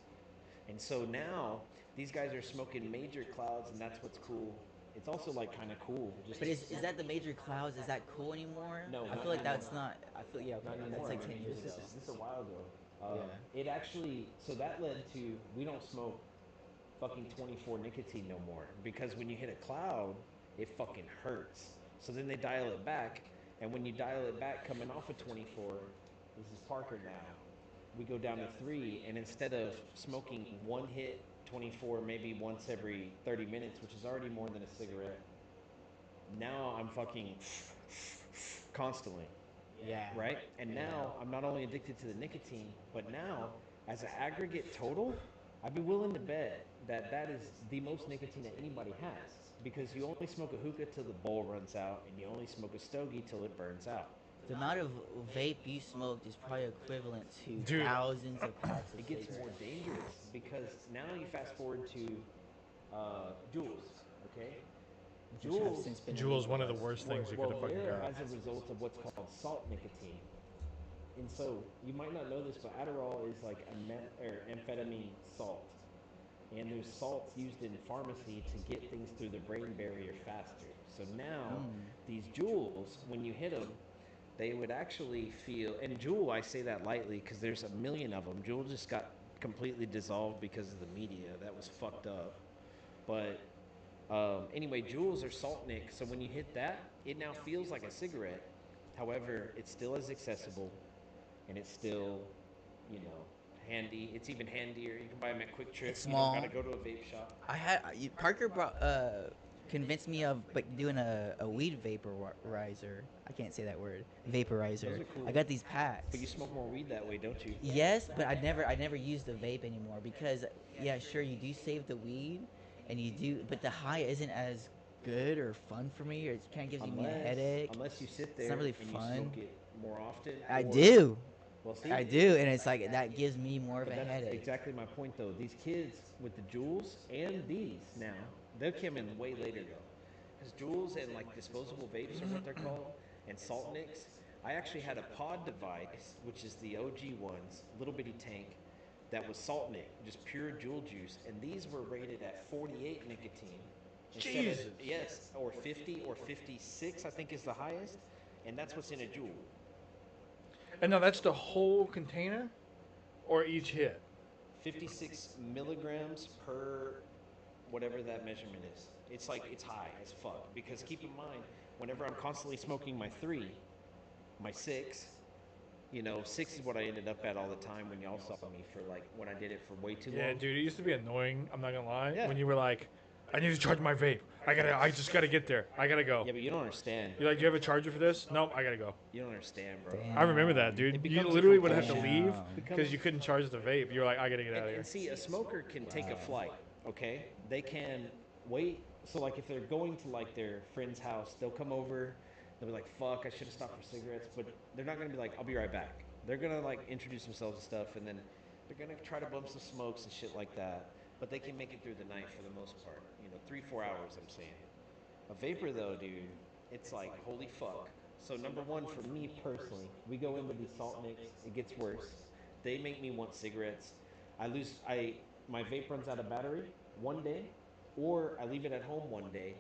And so now these guys are smoking major clouds, and that's what's cool. It's also like kind of cool. Just But is that the major clouds? Is that cool anymore? No, I not feel like anymore. that's not. I feel yeah. not Okay, anymore. that's like 10 years this ago. Is, this is a while ago. Yeah. It actually, so that led to we don't smoke fucking 24 nicotine no more because when you hit a cloud, it fucking hurts. So then they dial it back, and when you dial it back coming off of 24, this is Parker now. We go down to 3, and instead of smoking one hit 24 maybe once every 30 minutes, which is already more than a cigarette, now I'm fucking constantly. Yeah. Right? And now I'm not only addicted to the nicotine, but now as an aggregate total, I'd be willing to bet that that is the most nicotine that anybody has because you only smoke a hookah till the bowl runs out, and you only smoke a stogie till it burns out. The amount of vape you smoked is probably equivalent to Dude. thousands of packs of It gets more cigarettes. dangerous because now you fast forward to Juuls, okay? Which have Juuls, since been Juul's one of the illegalized. worst things you could have fucking they're got. as a result of what's called salt nicotine. And so you might not know this, but Adderall is like a or amphetamine salt. And there's salts used in pharmacy to get things through the brain barrier faster. So now these Juuls, when you hit them, they would actually feel. And Juul, I say that lightly because there's a million of them. Juul just got completely dissolved because of the media. That was fucked up. But anyway, Juuls are salt nic. So when you hit that, it now feels like a cigarette. However, it's still as accessible, and it's still, you know, handy. It's even handier. You can buy them at Quick Trip. It's You don't small. gotta go to a vape shop. Parker convinced me of doing a weed vaporizer. I can't say that word. Vaporizer. Those are cool. I got these packs. But you smoke more weed that way, don't you? Yes, but I never use the vape anymore because yeah, sure you do save the weed, and you do, but the high isn't as good or fun for me, or it kind of gives me a headache. Unless you sit there not really and fun. you smoke it more often. I or- do, Well, see, I do, and it's like that gives me more of But a that's headache. exactly my point, though. These kids with the Juuls and these now, they'll come in way later, though. Because Juuls and like disposable vapes are what they're called, and salt nicks. I actually had a pod device, which is the OG ones, little bitty tank, that was salt nick, just pure Juul juice, and these were rated at 48 nicotine. Jesus. Yes, or 50 or 56, I think is the highest, and that's what's in a Juul. And now that's the whole container, or each hit. 56 milligrams per whatever that measurement is. It's like, it's high as fuck. Because keep in mind, whenever I'm constantly smoking my 3, my 6, you know, 6 is what I ended up at all the time when y'all saw me for like, when I did it for way too Yeah, long. dude, it used to be annoying. I'm not gonna lie. Yeah. When you were like, I need to charge my vape. I just gotta get there. I gotta go. Yeah, but you don't understand. You're like, do you have a charger for this? Nope, I gotta go. You don't understand, bro. Damn. I remember that, It dude. You becomes a literally would have to compulsion. leave Damn. because you couldn't charge the vape. You were like, I gotta get out of here. And see, a smoker can take a flight, okay? They can wait. So, like, if they're going to, like, their friend's house, they'll come over. They'll be like, fuck, I should have stopped for cigarettes. But they're not going to be like, I'll be right back. They're going to, like, introduce themselves and stuff, and then they're going to try to bump some smokes and shit like that. But they can make it through the night for the most part. You know, 3-4 hours, I'm saying. A vapor, though, dude, it's like, holy fuck. So, number one, for me personally, we go in with these salt nicks. It gets worse. They make me want cigarettes. My vape runs out of battery one day, or I leave it at home one day.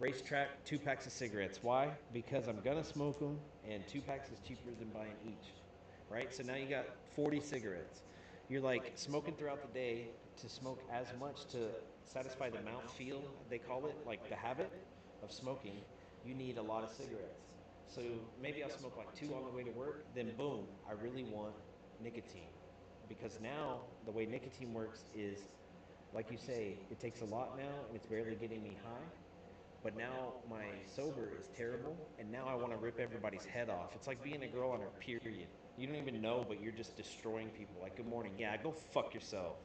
Racetrack, 2 packs of cigarettes. Why? Because I'm gonna smoke them, and 2 packs is cheaper than buying each. Right? So now you got 40 cigarettes. You're like smoking throughout the day to smoke as much to satisfy the mouth feel, they call it, like the habit of smoking. You need a lot of cigarettes. So maybe I'll smoke like 2 on the way to work, then boom, I really want nicotine. Because now the way nicotine works is, like you say, it takes a lot now and it's barely getting me high. But now my sober is terrible, and now I want to rip everybody's head off. It's like being a girl on her period. You don't even know, but you're just destroying people. Like, good morning, yeah, go fuck yourself.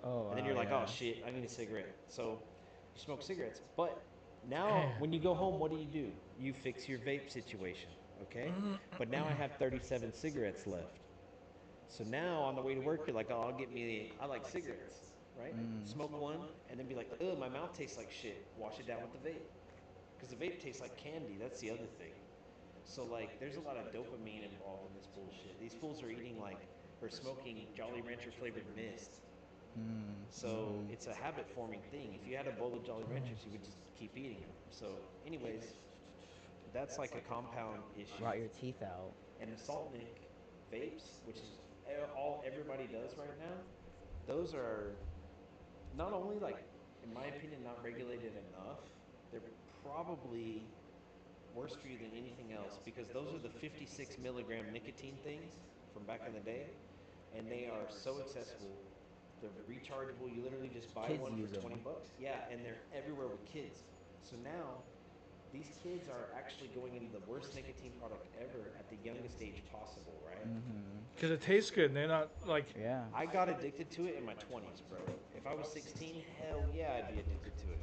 Oh, And then you're like, oh shit, I need a cigarette. So you smoke cigarettes. But now when you go home, what do? You fix your vape situation, okay? But now I have 37 cigarettes left. So now on the way to work, you're like, oh, I like cigarettes, right? Smoke one, and then be like, ugh, my mouth tastes like shit. Wash it down with the vape. Because the vape tastes like candy. That's the other thing. So, like, there's a lot of dopamine involved in this bullshit. These fools are eating, like, or smoking Jolly Rancher flavored mist. So it's a habit forming thing. If you had a bowl of Jolly Ranchers, you would just keep eating them. So, anyways, that's like a compound issue. Rot your teeth out. And the Salt Nick vapes, which is all everybody does right now, those are not only, like, in my opinion, not regulated enough, they're probably worse for you than anything else, because those are the 56 milligram nicotine things from back in the day, and they are so accessible. They're rechargeable. You literally just buy Kids one use for them. $20. Yeah, and they're everywhere with kids. So now these kids are actually going into the worst nicotine product ever at the youngest age possible, right? Because it tastes good. And they're not like. Yeah. I got addicted to it in my 20s, bro. If I was 16, hell yeah, I'd be addicted to it.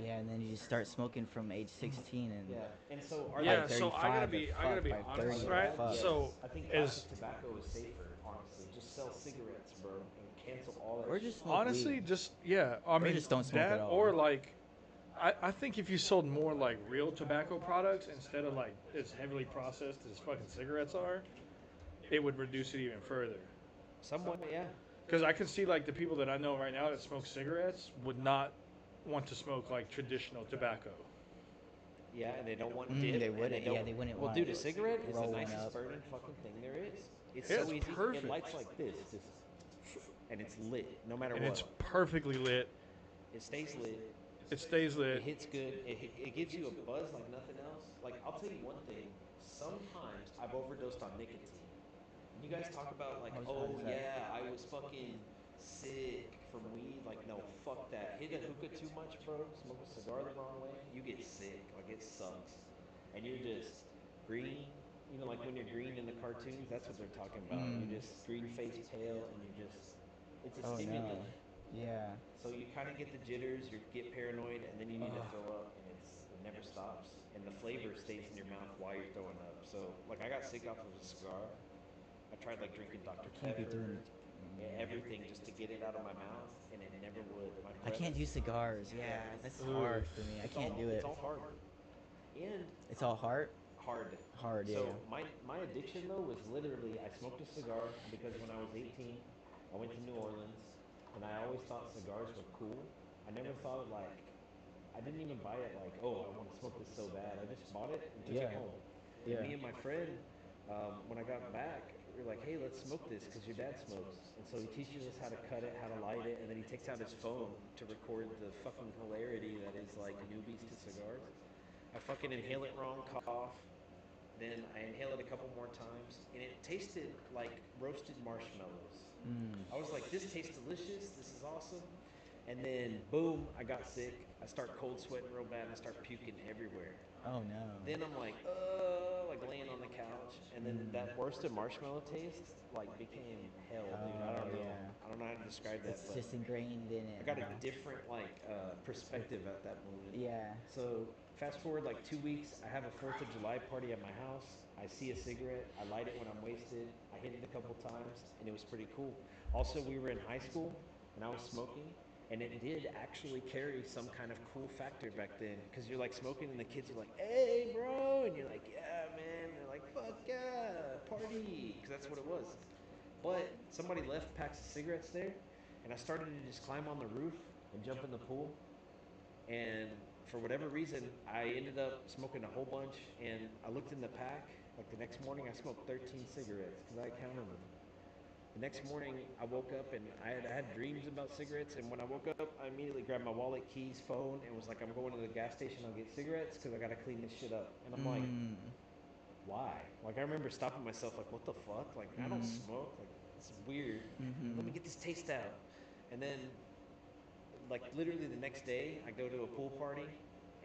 Yeah, and then you just start smoking from age 16 and Yeah, and so are Yeah, they, so I gotta 35 be, or I gotta be fuck, by honest, 30 right? fuck. So I think is plastic tobacco is safer, honestly. Just sell cigarettes, bro, and cancel all that Or shit. just smoke honestly, weed. just yeah. I mean, just don't smoke that at all. or like. I think if you sold more like real tobacco products instead of like as heavily processed as fucking cigarettes are, it would reduce it even further. Somewhat, yeah. Because I can see like the people that I know right now that smoke cigarettes would not want to smoke like traditional tobacco. Yeah, and they don't want Mm, dip. they and wouldn't- don't, yeah, they wouldn't Well, want dude, to a cigarette is the roll one nicest up. burning fucking thing there is. It's Yeah, so it's easy. perfect. It lights like this, just, and it's lit no matter And what. it's perfectly lit. It stays lit. It stays It lit. hits good. It gives you a buzz like nothing else. Like, I'll tell you one thing. Sometimes I've overdosed on nicotine. You guys talk about like, How oh is that? yeah, I was fucking sick from weed. Like, no, fuck that. Hit a hookah too much, bro. Smoke a cigar the wrong way, you get sick. Like, it sucks. And you're just green. You know, like when you're green in the cartoons, that's what they're talking about. You're just green face pale, and you're just, it's a Oh stimulant. no. Yeah. So you kind of get the jitters, you get paranoid, and then you need to throw up, and it never stops. And the flavor stays in your mouth while you're throwing up. So, like, I got sick off of a cigar. I tried like drinking Dr. Can't be Pepper, doing. everything just to get it out of my mouth, and it never would. My I breath- can't do cigars. Yeah, that's hard for me. I can't do it. It's all hard. And It's all hard. hard. Hard. Yeah. So my addiction though was literally I smoked a cigar because when I was 18, I went to New Orleans, and I always thought cigars were cool. I never thought like I didn't even buy it like, oh, I want to smoke this so bad. I just bought it and took Yeah. it home. Yeah. And me and my friend, when I got back, we were like, hey, let's smoke this because your dad smokes. And so he teaches us how to cut it, how to light it, and then he takes out his phone to record the fucking hilarity that is like newbies to cigars. I fucking inhale it wrong, cough. Then I inhale it a couple more times, and it tasted like roasted marshmallows. I was like, this tastes delicious. This is awesome. And then, boom, I got sick. I start cold sweating real bad, and I start puking everywhere. Oh no. Then I'm like laying on the couch, and then that roasted marshmallow taste like became hell, dude. I don't know. yeah. I don't know how to describe that, It's but just ingrained in it. I got a now. different perspective at that moment. Yeah. So fast forward like 2 weeks, I have a 4th of July party at my house. I see a cigarette, I light it when I'm wasted. I hit it a couple times, and it was pretty cool. Also, we were in high school, and I was smoking, and it did actually carry some kind of cool factor back then, because you're like smoking, and the kids are like, "Hey, bro," and you're like, "Yeah, man." They're like, "Fuck yeah, party," because that's what it was. But somebody left packs of cigarettes there, and I started to just climb on the roof and jump in the pool. And for whatever reason, I ended up smoking a whole bunch, and I looked in the pack. Like the next morning, I smoked 13 cigarettes because I counted them. The next morning, I woke up and I had dreams about cigarettes. And when I woke up, I immediately grabbed my wallet, keys, phone, and was like, I'm going to the gas station. I'll get cigarettes because I got to clean this shit up. And I'm like, why? Like, I remember stopping myself, like, what the fuck? Like, I don't smoke. Like, it's weird. Let me get this taste out. And then, like, literally the next day, I go to a pool party,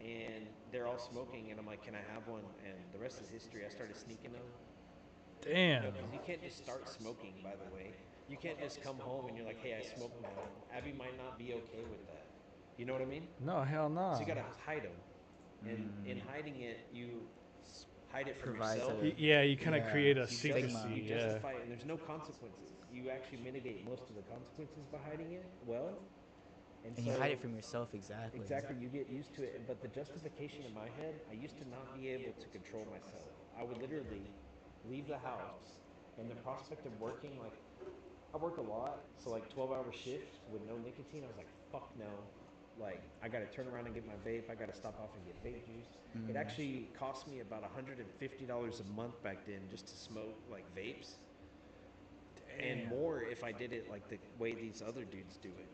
and they're all smoking, and I'm like, can I have one? And the rest is history. I started sneaking them. Damn. Because you can't just start smoking, by the way. You can't just come home and you're like, hey, I smoke now. Abby might not be okay with that. You know what I mean? No, hell no. So you gotta hide them. And in hiding it, you hide it from Provides yourself. a- Yeah, you kind of Yeah. create a You secrecy. stigma. You Yeah. justify it, and there's no consequences. You actually mitigate most of the consequences by hiding it well. And you hide it from yourself, exactly. Exactly, you get used to it. But the justification in my head, I used to not be able to control myself. I would literally leave the house, and the prospect of working, like, I work a lot, so like 12-hour shift with no nicotine, I was like, fuck no. Like, I gotta turn around and get my vape, I gotta stop off and get vape juice. It actually cost me about $150 a month back then just to smoke, like, vapes. And more if I did it like the way these other dudes do it.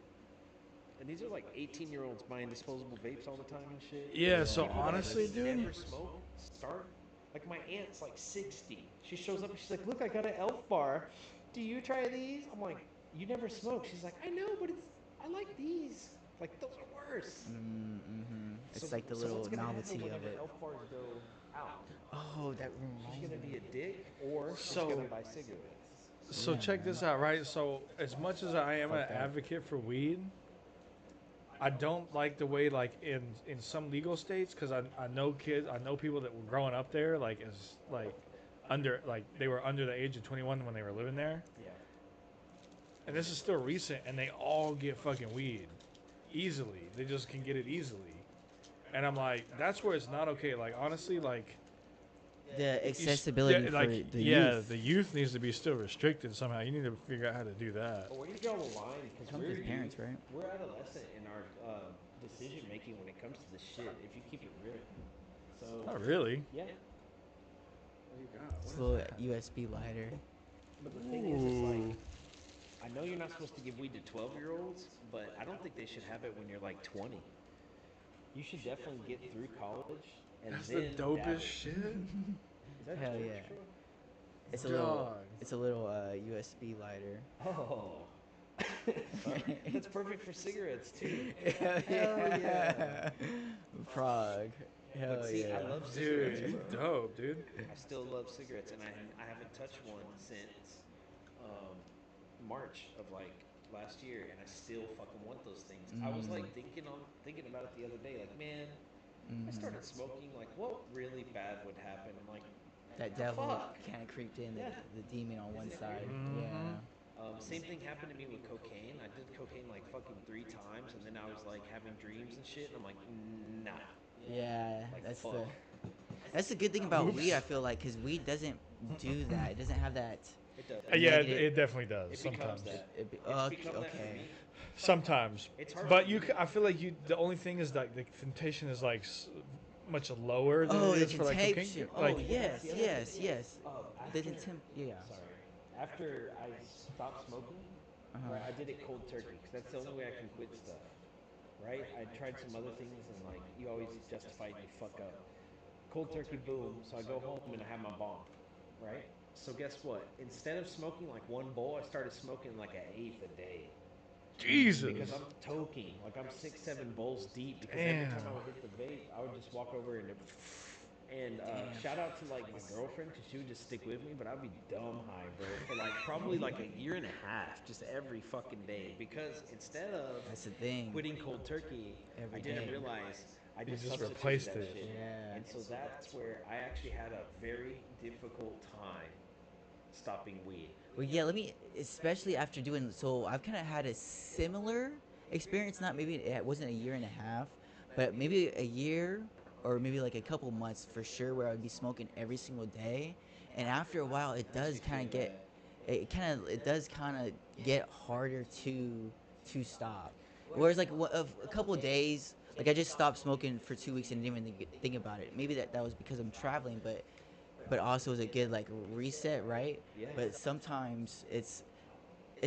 And these are like 18-year-olds buying disposable vapes all the time and shit. Yeah, so People that honestly, dude. never smoke start. Like my aunt's like 60. She shows up and she's like, "Look, I got an Elf bar. Do you try these?" I'm like, "You never smoke." She's like, "I know, but I like these. Like those are worse." It's like the little what's gonna happen novelty of whenever it. elf bars go out? Oh, that She's reminds gonna me. be a dick, or she's So- gonna buy cigarettes. So Yeah, check man. this out, right? So as much as I am an Fucked up. advocate for weed, I don't like the way like in some legal states because I know kids, I know people that were growing up there like as like under like they were under the age of 21 when they were living there, Yeah. and this is still recent, and they all get fucking weed easily. They just can get it easily, and I'm like, that's where it's not okay. Like honestly, like. The You s- accessibility yeah, for like, the yeah, youth. the youth needs to be still restricted somehow. You need to figure out how to do that. But where do you draw the line? Because Comes we're with parents, right? We're adolescent in our decision making when it comes to this shit. If you keep it real. So Not really. yeah. It's a little USB lighter. But the thing is, it's like I know you're not supposed to give weed to 12-year-olds, but I don't think they should have it when you're like 20. You should definitely get through college and That's the then dopest dabble. shit. Is that Hell George yeah. Strait? It's a little. Dog. It's a little USB lighter. Oh. That's perfect for cigarettes too. Hell yeah. Prague. Hell But see, yeah. I love Dude, cigarettes. he's bro. dope, dude. I still love cigarettes, and I haven't touched one since March of like last year, and I still fucking want those things. I was like thinking about it the other day, like man, I started smoking. Like, what really bad would happen? I'm like, That devil fuck? kind of creeped in, Yeah. the demon on one Isn't it side. weird? Yeah. Same thing happened to me with cocaine. I did cocaine like fucking 3 times, and then I was like having dreams and shit, and I'm like, nah. Yeah, Like, that's fuck. the good thing about weed. I feel like because weed doesn't do that. It doesn't have that. It does. Yeah, Negative- it definitely does. It Sometimes. becomes that. It be, It's become that for okay. me. Sometimes. It's hard But for you, me. I feel like you. The only thing is like the temptation is like much lower than Oh, it the is for like cocaine. temptation. Oh, Like, yes, the other yes, thing. yes. The After- temp. Yeah. Sorry. After I stopped smoking, Uh-huh. right, I did it cold turkey because that's the only way I can quit stuff. Right? I tried some other things and like you always justify it and you fuck up. Cold turkey, boom. So I go home and I have my bomb. Right? So guess what? Instead of smoking like one bowl, I started smoking like an eighth a day. Jesus. Because I'm toking, like I'm 6-7 bowls deep. Because every time I Damn. would hit the vape, I would just walk over and shout out to like my girlfriend because she would just stick with me, but I'd be dumb high, bro, for like probably like a year and a half, just every fucking day. Because instead of That's the thing. quitting cold turkey, Every I didn't day. realize I You just just substituted replaced that it. shit. Yeah. And so that's where I actually had a very difficult time stopping weed. Well, yeah. Let me, especially after doing. So I've kind of had a similar experience. Not maybe it wasn't a year and a half, but maybe a year or maybe like a couple months for sure, where I'd be smoking every single day. And after a while, it does kind of get. It does kind of get harder to stop. Whereas like a couple of days, like I just stopped smoking for 2 weeks and didn't even think about it. Maybe that was because I'm traveling, but also was a good like reset, right? Yeah. But sometimes it's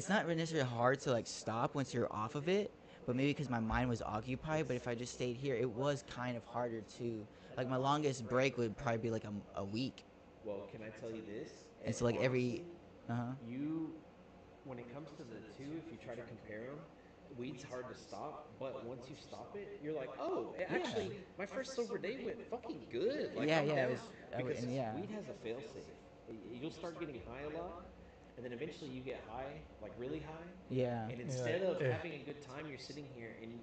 not really necessarily hard to like stop once you're off of it, but maybe because my mind was occupied. But if I just stayed here, it was kind of harder to like my longest break would probably be like a week. Well, can I tell you this? And so like every You, when it comes to the two, if you try to compare them, weed's hard to stop, but once you stop it, you're like, oh, actually, my first sober day went fucking good. Like, Yeah, I'm yeah, it down. was- Because and yeah. weed has a failsafe. You'll start getting high a lot, and then eventually you get high, like really high. Yeah. And instead of Yeah. having a good time, you're sitting here and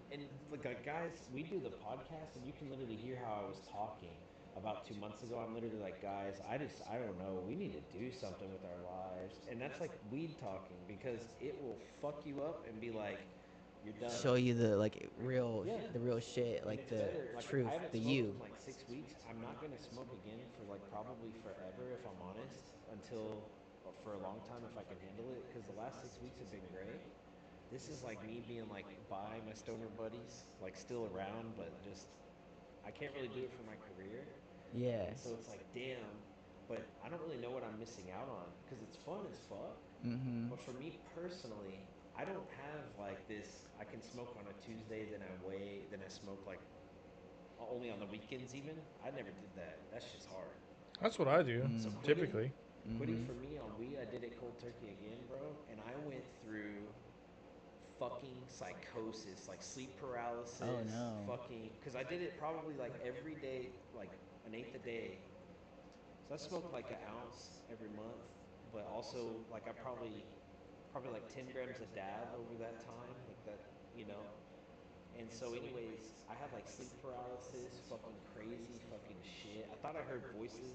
like guys, we do the podcast, and you can literally hear how I was talking about 2 months ago. I'm literally like, guys, I don't know. We need to do something with our lives, and that's like weed talking because it will fuck you up and be like, you're done. Show you the like real Yeah. the real shit, And like it's the better. Like, truth, I haven't the smoked you. in like 6 weeks. I'm not gonna smoke again for like probably forever, if I'm honest, until or for a long time if I can handle it. Because the last 6 weeks have been great. This is like me being like by my stoner buddies, like still around, but just I can't really do it for my career. Yeah. And so it's like, damn. But I don't really know what I'm missing out on because it's fun as fuck. Mhm. But for me personally, I don't have like this. I can smoke on a Tuesday, then I smoke like only on the weekends. Even I never did that. That's just hard. That's what I do, So typically. Quitting for me on weed, I did it cold turkey again, bro, and I went through fucking psychosis, like sleep paralysis. Oh, no. Fucking, because I did it probably like every day, like an eighth a day. So I smoked like an ounce every month, but also like I probably like 10 grams a dab over that time, like that, you know. And so, anyways, I had like sleep paralysis, fucking crazy, fucking shit. I thought I heard voices,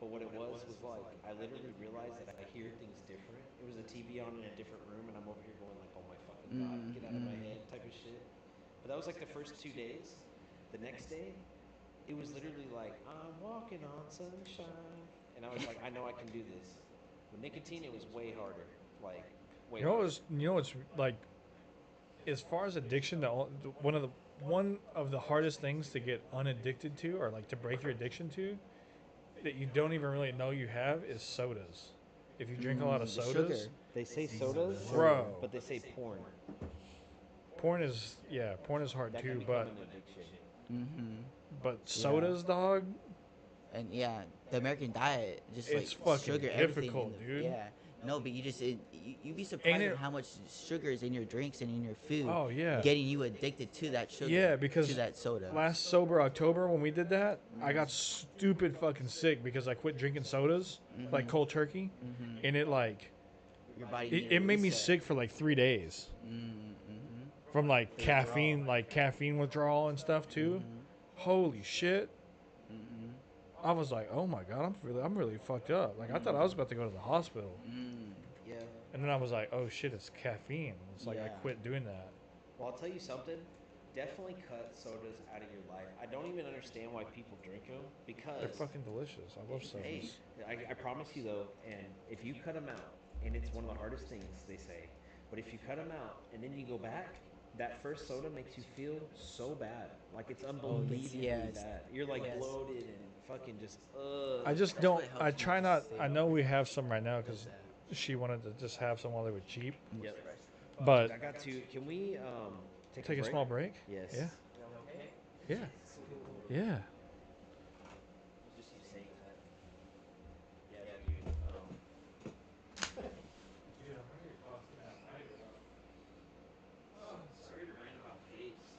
but what it was like I literally realized that I hear things different. It was a TV on in a different room, and I'm over here going like, "Oh my fucking god, get out of my head," type of shit. But that was like the first 2 days. The next day, it was literally like, "I'm walking on sunshine," and I was like, "I know I can do this." With nicotine, it was way harder, like way harder. You know what's like, as far as addiction, one of the hardest things to get unaddicted to, or like to break your addiction to, that you don't even really know you have, is sodas. If you drink a lot of The sodas, sugar. They say sodas, Bro. but they say porn. porn is hard That too, can become but an addiction. sodas, dog, And yeah, the American diet just It's like fucking sugar everything. difficult, dude. Yeah. No, but you'd be surprised it- at how much sugar is in your drinks and in your food. Oh, yeah. Getting you addicted to that sugar. Yeah, because to that soda. last sober October when we did that, I got stupid fucking sick because I quit drinking sodas, like cold turkey, and it like Your body. it, needed it made me reset. sick for like 3 days from like caffeine withdrawal and stuff too. Holy shit! I was like, oh my god, I'm really fucked up. Like I thought I was about to go to the hospital, Yeah. and then I was like, oh shit, it's caffeine. It's like I Yeah. quit doing that. Well, I'll tell you something. Definitely cut sodas out of your life. I don't even understand why people drink them They're because, fucking delicious. I love sodas. hey, I promise you though, and if you cut them out, and it's one of the hardest things they say, but if you cut them out and then you go back, that first soda makes you feel so bad. Like it's unbelievably yes. bad. You're like Yes. bloated and fucking just, ugh. I just That's don't. what helps I me try to not. stay I off know we have some right now because that. she wanted to just have some while they were cheap. Yep. But I got to, can we take take a break? small break. Yes. Yeah. Okay. Yeah. Yeah. Just use safe cut. Yeah, dude. Sorry to rant about vapes.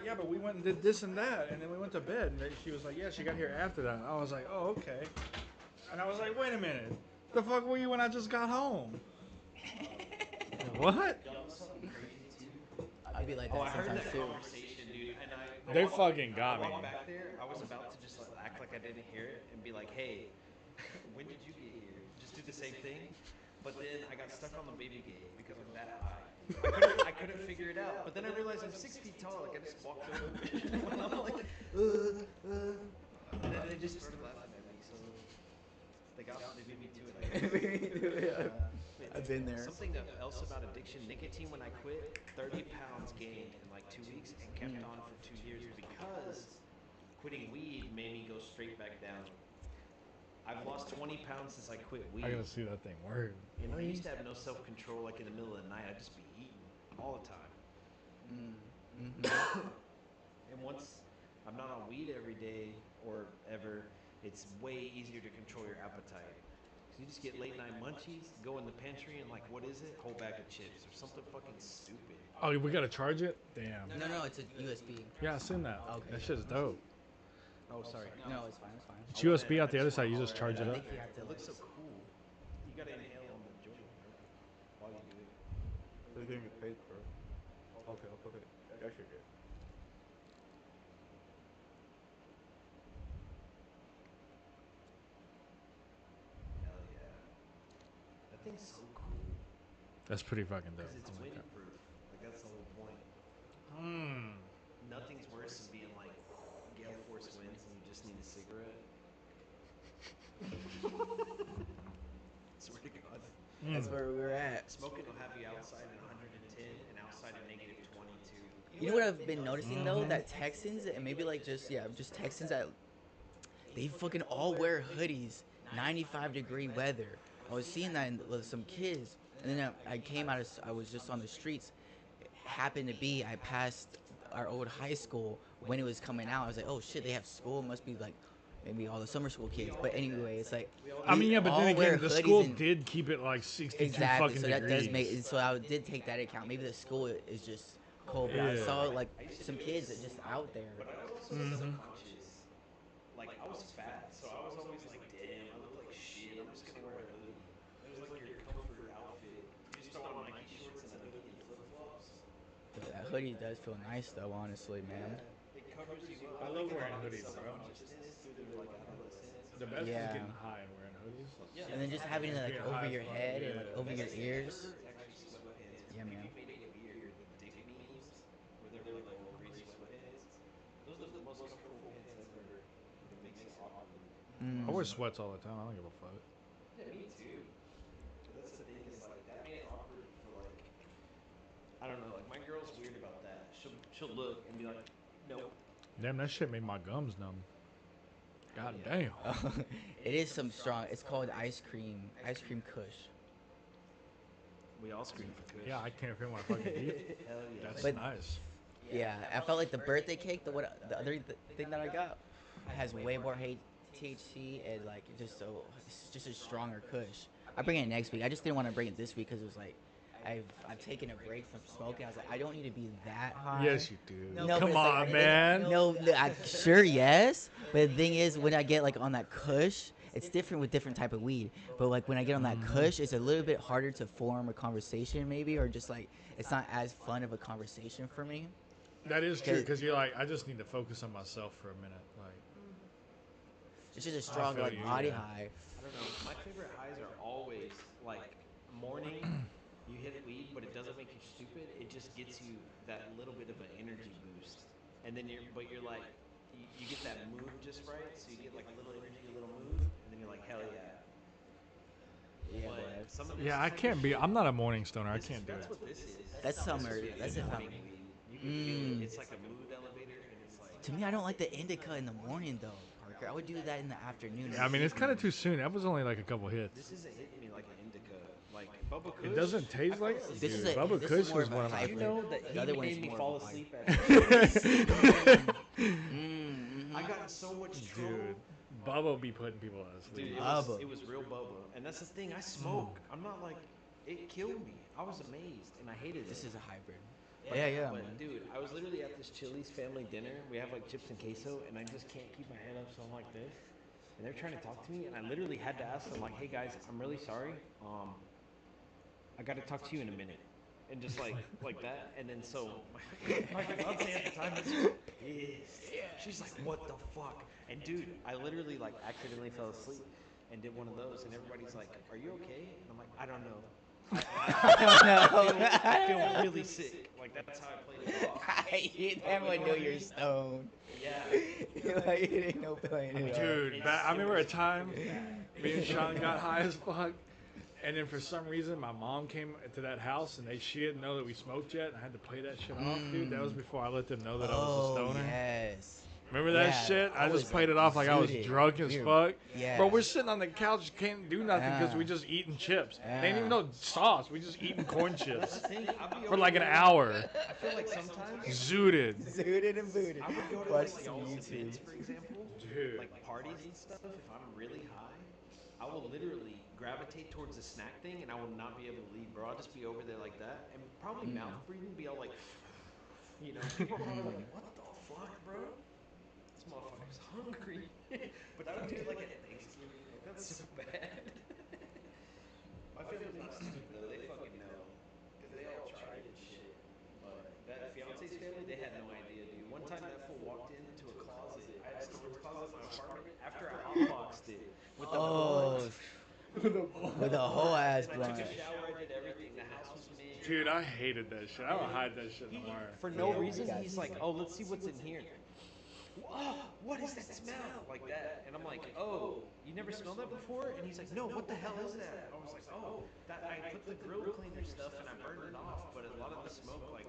yeah, but we went and did this and that, and then we went to bed. And then she was like, yeah, she got here after that. I was like, oh, okay. And I was like, wait a minute. The fuck were you when I just got home? What? I'd be like Oh, I that heard sometimes that too. conversation, dude, and I They walked- fucking I got me. walked back there. I was about to just like, act like I didn't hear it and be like, "Hey, when did you get here?" Just do the same thing. But then I got stuck on the baby gate because I'm that high. I couldn't figure it out. But then I realized I'm 6 feet tall. Like I just walked over, and I'm like, and then they just started laughing at me. So they beat me to it. I've been there. Something else about addiction, nicotine. When I quit, 30 pounds gained in like 2 weeks and kept on for 2 years because quitting weed made me go straight back down. I've lost 20 pounds since I quit weed. I gotta see that thing work. You know, I used to have no self-control. Like in the middle of the night, I'd just be eating all the time. And once I'm not on weed every day or ever, it's way easier to control your appetite. You just get late night munchies, go in the pantry and like, what is it? Whole bag of chips or something fucking stupid. Oh, we gotta charge it? Damn. No, it's a USB. Yeah, I seen that. Okay. That shit's dope. Oh, sorry. No, it's fine. It's fine. It's USB out the other side. You just charge it I up. think you have to It like. looks so cool. You gotta inhale on the joint right? While you do it. They're getting paid for it. Okay, I'll put it. That should get. Hell yeah. That thing's so cool. That's pretty fucking dope. Because it's Oh my God. windproof. Like that's the whole point. Hmm. Nothing's worse than being like gale force winds and you just need a cigarette. Swear to God. That's where we were at. Smoking will have you outside in 110 and outside in negative 22. You know what I've been noticing though? That Texans and maybe like just Texans that they fucking all wear hoodies, 95-degree weather. I was seeing that with some kids, and then I came out. I was just on the streets. It happened to be I passed our old high school when it was coming out. I was like, oh shit, they have school. It must be like maybe all the summer school kids. But anyway, it's like I mean, yeah, but then all wear again, the hoodies school and- did keep it like 62 Exactly. fucking So that degrees. does make. So I did take that account. Maybe the school is just cold, but I Yeah. saw like some kids that just out there. But I was also subconscious. Like I was fat, so I was always like, damn, I look like shit. I'm just gonna wear a hoodie. It was like your comfort outfit. You just throw on Nike shorts and a hoodie and flip flops. That hoodie does feel nice though, honestly, man. It covers you up. I love think wearing about hoodies, bro. subconsciousness through their like adolescence. The best Yeah. is getting high and wearing hoodies. And then just having it like Yeah, over high your as fuck, head and yeah. like over your ears. Actually sweatpants. Yeah, man. If you made it weird, the dick memes, where they're like overbreeze sweatpants, those are the most comfortable pants ever. It makes it awkward. I wear sweats all the time. I don't give a fuck. Yeah, me too. But that's the thing is like that made it awkward for like I don't know, like my girl's weird about that. She'll look and be like, nope. Damn, that shit made my gums numb. God damn. It is some strong. It's called ice cream Kush. We all scream for Kush. Yeah, I can't feel my fucking teeth. Hell yeah. That's But- nice. Yeah, I felt like the birthday cake, the other thing that I got, has way more THC and like it's just a stronger Kush. I bring it next week. I just didn't want to bring it this week because it was like I've taken a break from smoking. I was like, I don't need to be that high. Yes, you do. No, but Come it's like- on, man. No, sure, yes. But the thing is, when I get like on that Kush, it's different with different type of weed. But like when I get on that Kush, it's a little bit harder to form a conversation, maybe, or just like it's not as fun of a conversation for me. That is true, because you're like, I just need to focus on myself for a minute. Like, It's just a strong feel like you, body yeah. high. I don't know. My favorite highs are always like morning. You hit weed, but it doesn't make you stupid. It just gets you that little bit of an energy boost, and then you're like, you get that mood just right. So you get like a little energy, a little mood, and then you're like, hell yeah. Yeah, But boy. some of this yeah, I type of can't be. shit- I'm not a morning stoner. I can't do That's it. what this is. That's summer. This would be That's good if I'm. morning weed. You can feel it. It's like a mood elevator, and it's like. To me, I don't like the indica in the morning though, Parker. I would do that in the afternoon. Yeah, I mean, it's kind of too soon. That was only like a couple hits. This isn't hitting me like an indica. Like Bubba Kush. It doesn't taste like. This is Dude, a- Bubba this Kush is more was of a one of my. hybrid. You know that The he other one made is me more fall of a asleep hybrid. at Mm-hmm. I got in so much trouble. Dude, Bubba be putting people to sleep. Dude, Bubba. it was real Bubba. And that's the thing, I smoke. I'm not like, it killed me. I was amazed and I hated it. This is a hybrid. Yeah, But man. dude, I was literally at this Chili's family dinner. We have like chips and queso, and I just can't keep my head up, so I'm like this. And they're trying to talk to me, and I literally had to ask them, like, "Hey guys, I'm really sorry. I got to talk to you in a minute." And just like that, and then so my fiance at the time was pissed. She's like, "What the fuck?" And dude, I literally like accidentally fell asleep and did one of those, and everybody's like, "Are you okay?" And I'm like, "I don't know. I feel really sick." Like that's how I played it off. You never know you're stoned. Yeah. Like, it ain't no point at all. Dude, I remember a time me and Sean got high as fuck, and then for some reason my mom came to that house and she didn't know that we smoked yet, and I had to play that shit off, dude. That was before I let them know that I was a Oh, stoner. yes. Remember that Yeah, shit? I I just was played it off like I was zooted. drunk as We were- fuck. Yeah. Bro, we're sitting on the couch, can't do nothing because Yeah. we just eating chips. They ain't Yeah. even no sauce. We just eating corn chips That's the thing. I'll be for over like an there- hour. I feel like sometimes Zooted. Zooted and booted. I would go to Watch like some y'all's YouTube. events, for example, Dude. like parties and stuff. If I'm really high, I will literally gravitate towards the snack thing, and I will not be able to leave, bro. I'll just be over there like that, and probably mouth breathing, be all like, you know, people are probably like, "What the fuck, bro? This motherfucker's hungry." But I would do it like at Thanksgiving. Like, that's so bad. My family's not stupid though. They fucking know, because they all tried and shit. But that fiance's family, they had no idea, dude. One time that fool walked into a closet. I had a storage closet in my apartment after I hotboxed it with the Oh, blunt. with a whole ass And I blunt. took a shower, I did everything. The house was mint. Dude, I hated that shit. I would hide that shit in the wire. For no Yeah, reason, I got he's you. like, "Oh, let's see what's in here." "Oh, what is that smell?" Like that. And I'm like, "Oh, you never smelled that before?" And he's like, "No, what the hell is that?" I was like, "Oh, that I put the grill cleaner stuff and I burned it off, but a lot of the smoke, like,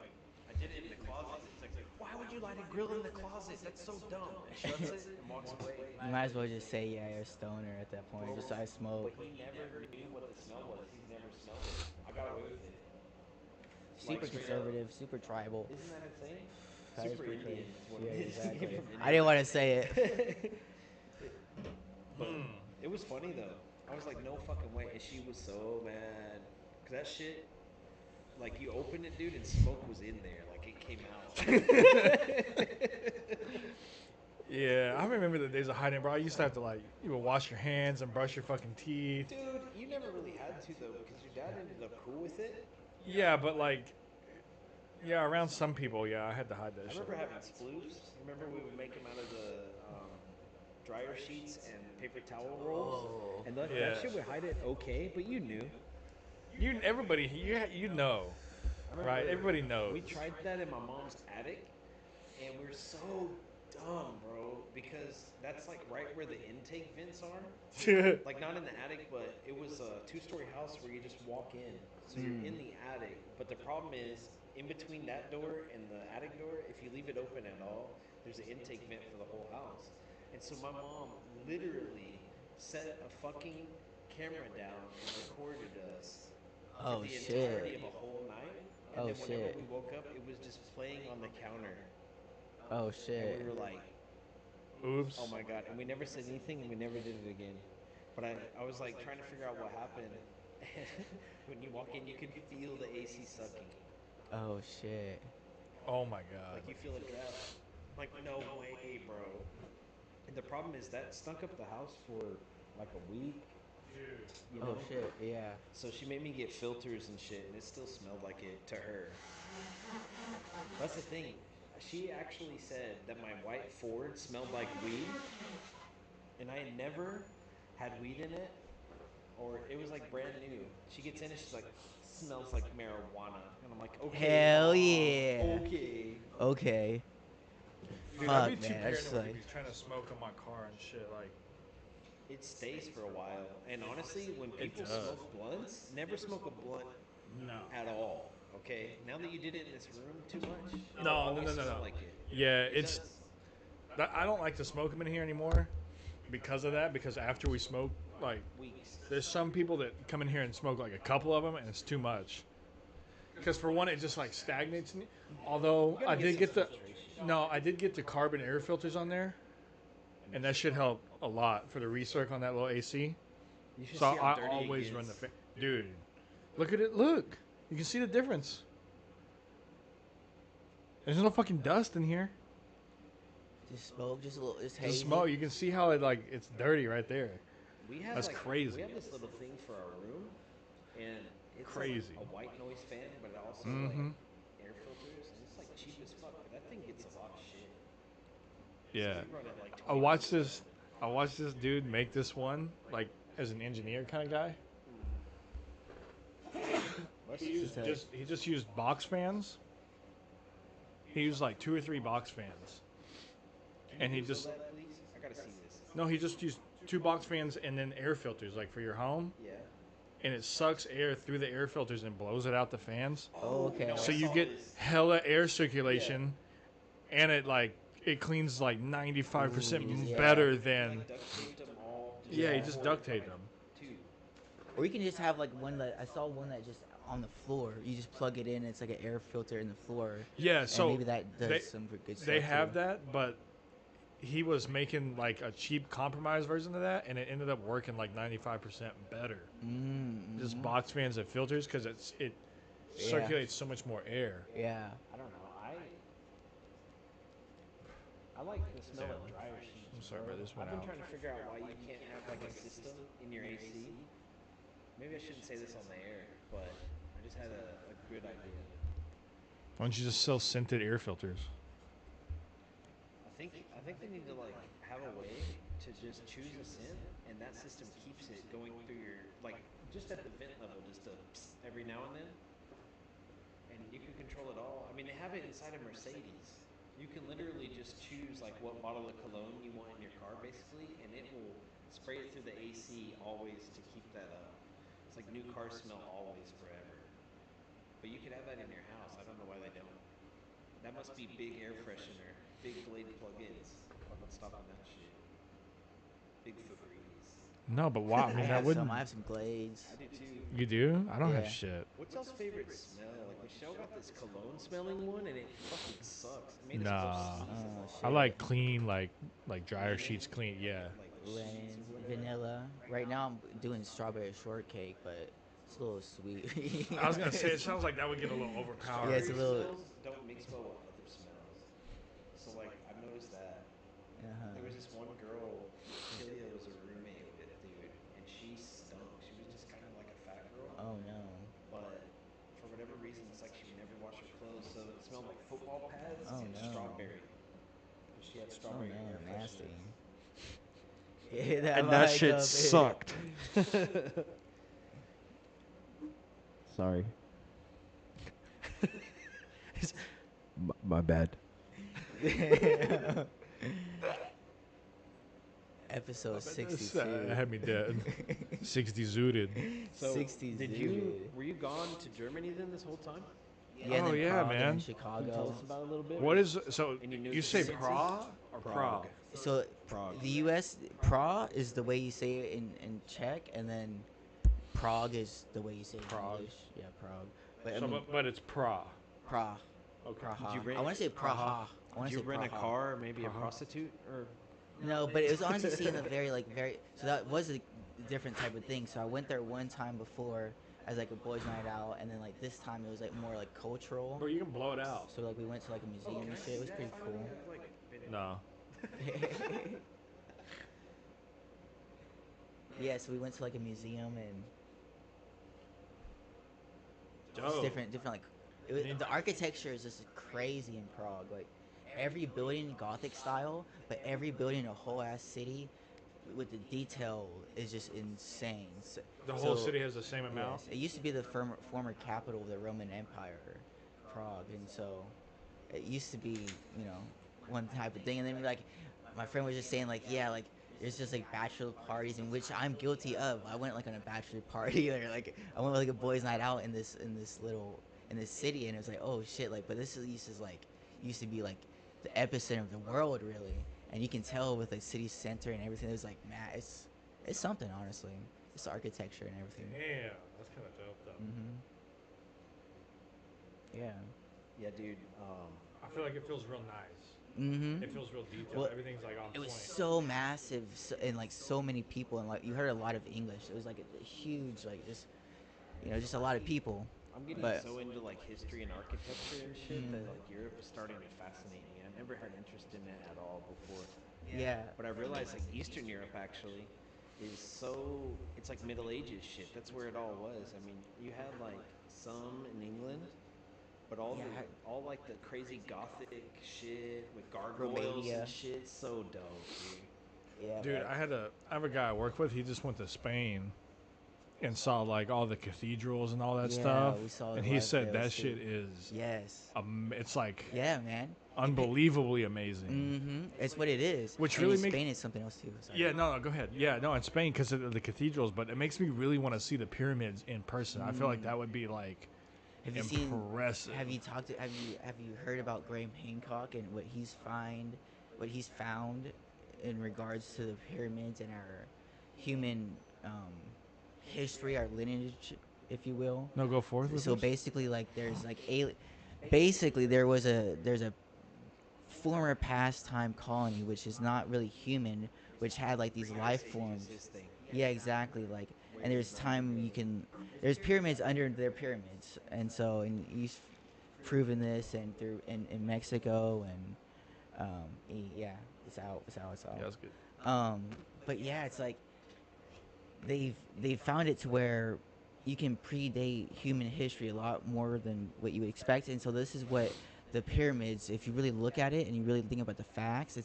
I did it in the closet." It's like, "Why would you light a grill in the closet? That's so dumb." And shuts it and walks away. You might as well just say, yeah, you're a stoner at that point. Just I smoke. But he never knew what the smell was. He's never smelled it. I got away with it. Super Like, straight up. conservative, super tribal. Isn't that insane? That is Super pretty Indian crazy. is what Yeah, it is. exactly. From India. I didn't want to say it. But it was funny though. I was like, no fucking way. And she was so mad. Cause that shit, like you opened it, dude, and smoke was in there. Like it came out. Yeah, I remember the days of hiding, bro. I used to have to like, you would wash your hands and brush your fucking teeth. Dude, you never really had to though, because your dad ended up cool with it. Yeah, but like, yeah, around some people, yeah, I had to hide that I shit. remember having sploofs. Remember we would make them out of the dryer sheets and paper towel rolls, and that Yeah. shit would hide it okay, but you knew. Everybody, you know, I remember right? Everybody knows. We tried that in my mom's attic, and we're so dumb, bro, because that's like right where the intake vents are. Like not in the attic, but it was a two-story house where you just walk in, so you're in the attic. But the problem is, in between that door and the attic door, if you leave it open at all, there's an intake vent for the whole house. And so my mom literally set a fucking camera down and recorded us Oh, for the shit. entirety of a whole night. And Oh, then whenever shit. we woke up, it was just playing on the counter. Oh, And shit. we were like, Oops. oh my god. And we never said anything and we never did it again. But I was like trying to figure out what happened. And when you walk in, you can feel the AC sucking. Oh, shit. Oh my god. Like you feel a draft. Like, no way, bro. And the problem is that stunk up the house for like a week. You know? Oh, shit. Yeah. So she made me get filters and shit, and it still smelled like it to her. That's the thing. She actually said that my white Ford smelled like weed, and I had never had weed in it, or it was like brand new. She gets in it, she's like, smells like marijuana, and I'm like, okay. Hell Mom, yeah. Okay. Okay. Dude, Fuck, I'd be too man, that's paranoid to like- be trying to smoke on my car and shit. Like, It stays for a while, and honestly, when people does. smoke blunts, never smoke a blunt no. at all. Okay. Now that you did it in this room too much, it'll No, always no. smell like it. Yeah, It it's. does. I don't like to smoke them in here anymore because of that. Because after we smoke, like, Weeks. there's some people that come in here and smoke like a couple of them, and it's too much. Because for one, it just like stagnates. Although I did get the, I did get the carbon air filters on there, and that should help a lot for the recirc on that little AC. You should So see how I dirty it always gets. run the fan. Dude, look at it. Look, you can see the difference. There's no fucking dust in here. Just smoke, just a little, just Just hazy. smoke. You can see how it's dirty right there. We have That's crazy. We have this little thing for our room, and it's Crazy. like a white noise fan, but it also Mhm. like air filters, and it's like cheap as fuck. But that thing gets a lot of shit. Yeah. We run it like I watched this dude make this one like as an engineer kind of guy. He just used box fans. He used like 2 or 3 box fans. And he just that, please? I gotta see this. no, he just used 2 box fans and then air filters like for your home, Yeah. and it sucks air through the air filters and blows it out the fans. Oh, okay. So you get hella air circulation, and it cleans like 95% Ooh, yeah. better than. Like duct taped them all. Yeah, he just duct taped them. Two. Or you can just have like one that I saw one that just on the floor. You just plug it in. It's like an air filter in the floor. Yeah, And so maybe that does they- some good stuff. they have too. that, but he was making like a cheap compromise version of that, and it ended up working like 95% better. Just box fans and filters because it Yeah. circulates so much more air. Yeah. I don't know. I like the smell of dryer sheets. I'm sorry, bro. bro, this went I've been out. trying to figure out why you can't have like a system in your AC. Maybe I shouldn't say this on the air, but I just had a good idea. Why don't you just sell scented air filters? I think they need to like have a way to just choose a scent, and that system keeps it going through your like just at the vent level, just every now and then, and you can control it all. I mean, they have it inside a Mercedes. You can literally just choose like what bottle of cologne you want in your car, basically, and it will spray it through the AC always to keep that up. It's like new cars smell always forever. But you could have that in your house. I don't know why they don't. That must be big air freshener, big blade plug-ins. Fucking stopping that shit. Big Febreze. No, but why? I mean, that wouldn't. I have some Glades. I do too. You do? I don't have Yeah. shit. What's y'all's favorite smell? Like Michelle got this cologne smelling one, and it fucking sucks. It made us Nah. go sneeze a Oh, lot. shit. I like clean, like dryer sheets clean. Yeah. Like Lemon, sheets or whatever. vanilla. Right now I'm doing strawberry shortcake, but it's a little sweet. I was gonna say it sounds like that would get a little overpowered. Yeah, it's a little- Smells don't mix well with other smells. So like I've noticed that. Uh-huh. There was this one girl, Celia was a roommate with, dude, and she stunk. She was just kind of like a fat girl, Oh no. but for whatever reason, it's like she would never wash her clothes, so it smelled like football pads Oh, and no. strawberry. And she had Oh strawberry no, air nasty. freshener. Yeah, And that might shit go big. sucked. Sorry. My bad. Episode That 62. had me dead. 60 zooted. So 60s did dude. you were you gone to Germany then this whole time? Yeah, Oh, then yeah, Prague and man. then Chicago. Can you tell us about it a little bit? What is so? And you knew You the say cities? Prague or Prague? So Prague. the U.S. Prague is the way you say it in Czech, and then Prague is the way you say it in Prague. English. Yeah, Prague. But I So, mean, but it's Prague. Prague. Okay. Praha. Did you rent- I want to say Praha. I want Did to you say rent a Praha. car or maybe a Uh-huh. prostitute or No, but it was honestly seeing a very. So that was a different type of thing. So I went there one time before as like a boys' night out, and then like this time it was like more like cultural. Bro, you can blow it out. So like we went to like a museum and shit. It was pretty cool. No. Yeah, so we went to like a museum and it's Dope. different like the architecture is just crazy in Prague. Like every building Gothic style, but every building in a whole ass city with the detail is just insane. So, The whole so- city has the same amount. Yes, it used to be the former capital of the Roman Empire, Prague, and so it used to be, one type of thing. And then like my friend was just saying like, yeah, like there's just like bachelor parties, in which I'm guilty of. I went like on a bachelor party, or like I went like a boys' night out in this city, and it was like, oh shit, like, but this is used to be like the epicenter of the world, really. And you can tell with like city center and everything. It was like, man, it's something, honestly. It's the architecture and everything. Damn, that's kind of dope though. Yeah. yeah, dude. I feel like it feels real nice. It feels real detailed. Well, Everything's like on It was point. so massive and like so many people, and like you heard a lot of English. It was like a huge, like just a lot of people. I'm getting But- so into like history and architecture and shit that Mm. like Europe is starting to fascinate me. I never had interest in it at all before, Yeah. but I realized like Eastern Europe actually is so it's like Middle Ages shit. That's where it all was. I mean, you had like some in England, but all Yeah. all like the crazy gothic shit with gargoyles Romania. and shit. So dope, dude. Yeah. Dude, like- I have a guy I work with. He just went to Spain and saw like all the cathedrals and all that Yeah, stuff. we saw it And he live said there, that too. shit is Yes. it's like Yeah, man. unbelievably amazing. Mm-hmm. It's what it is. Which And really in make- Spain is something else too. Sorry. Yeah, no, go ahead. Yeah, no, in Spain because of the cathedrals, but it makes me really want to see the pyramids in person. I feel like that would be like Have you seen? impressive. Have you talked? Have you heard about Graham Hancock and what he's found in regards to the pyramids and our human history, our lineage, if you will? No, go forth with So this? basically, like there's like basically there's a former pastime colony which is not really human, which had like these life forms. His thing. Yeah, exactly. Like, and there's pyramids under their pyramids, and so and he's proven this, and through in Mexico, and yeah, it's out. Yeah, that's good. But yeah, it's like they've found it to where you can predate human history a lot more than what you would expect, and so this is what the pyramids, if you really look at it and you really think about the facts,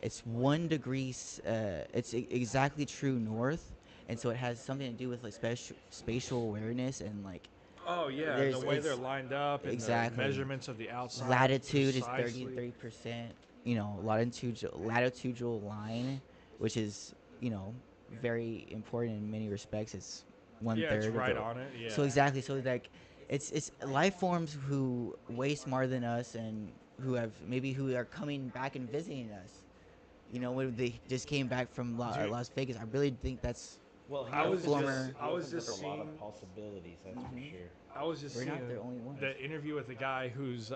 it's 1 degree, it's exactly true north, and so it has something to do with like spatial awareness and like Oh yeah, There's- the way they're it's- lined up and exactly. the measurements of the outside. latitude precisely. is 33%. You know, latitudinal line, which is very important in many respects. It's 1/3. Yeah, it's of right the, on it. Yeah. So exactly, so like, it's life forms who way smarter than us and who are coming back and visiting us. When they just came back from Dude. Las Vegas, I really think that's Well, he I was opens just- up- I he was opens just up a lot seeing- of possibilities. That's for Mhm. sure. I was just we're seeing not the only ones. that interview with the guy who's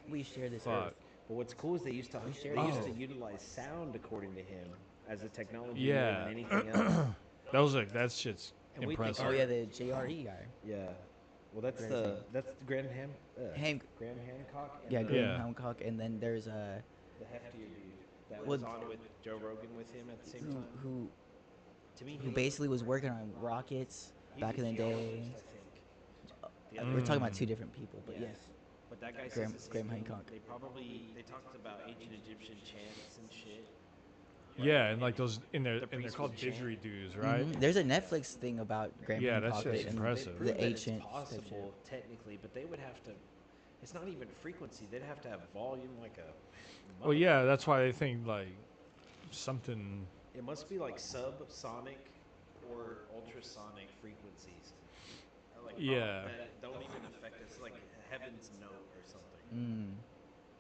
We share this fuck. earth. But what's cool is they used to Oh. utilize sound according to him as a technology Yeah. more than anything else. that shit's And we think impressive. Oh yeah, the JRE guy. Yeah. Well, that's Graham the Graham Graham Hancock. And Yeah, the, Graham Yeah. Hancock, and then there's the heftier dude that Well, was on with Joe Rogan with him at the same who time. who To me, who basically was working on rockets back in the day. The Mm. other We're talking about two different people, but Yeah. yes. But that guy Graham- says the same Graham thing. Hancock. They talked about ancient Egyptian chants and shit. Yeah, and like those and they're priest called would chant. didgeridoos, right? Mhm. There's a Netflix thing about Graham Yeah, that Hancock shit's and impressive. They prove the that ancient it's possible technically, but they would have to. It's not even frequency. They'd have to have volume like a. Well, yeah, that's why they think like something. It must be like subsonic or ultrasonic frequencies. Like, Yeah. That don't even affect us, like heaven's note or something. Mm.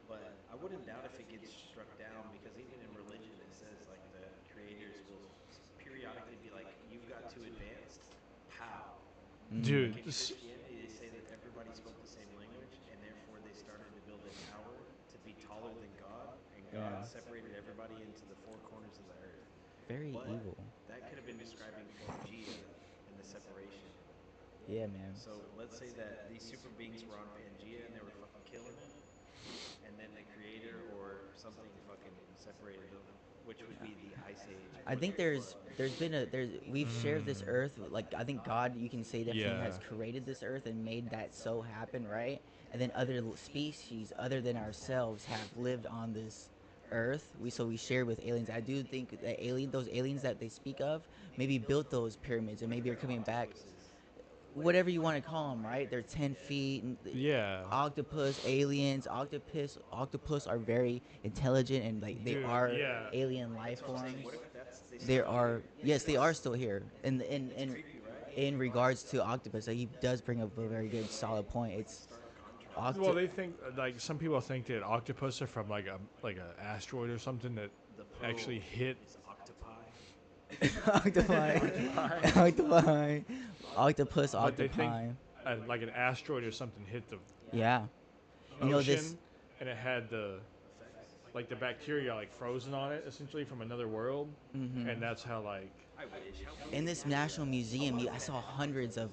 But I wouldn't doubt if it gets struck down because even in religion it says like the creators will periodically be like, "You've got too advanced." How? Dude, Like in s- Christianity, they say that everybody spoke the same language, and therefore they started to build a tower to be taller than God, and God Yeah. separated everybody into the four corners of the earth. Very But evil. that could have been describing Pangea and the separation. Yeah, man. So let's say that these super beings were on Pangea and they were fucking killing it, and then the creator or something fucking separated them, which would be the Ice Age. I think we've shared this earth, like I think God, you can say, definitely has Yeah. created this earth and made that so happen, right? And then other species other than ourselves have lived on this earth. We share with aliens. I do think that those aliens that they speak of maybe built those pyramids and maybe are coming back, whatever you want to call them, right? They're 10 feet. yeah. Octopus, aliens, octopus are very intelligent and like they Dude, are yeah. alien life forms. What if that's There are, yes, they are still here. In regards to octopus, he does bring up a very good, solid point. It's Well, they think like some people think that octopus are from like a asteroid or something that actually hit. is octopi? octopi, octopus, But they think octopi. like an asteroid or something hit the Yeah, you know ocean, this. and it had the bacteria like frozen on it essentially from another world, Mhm. and that's how like I wish. How In this national museum, I saw hundreds of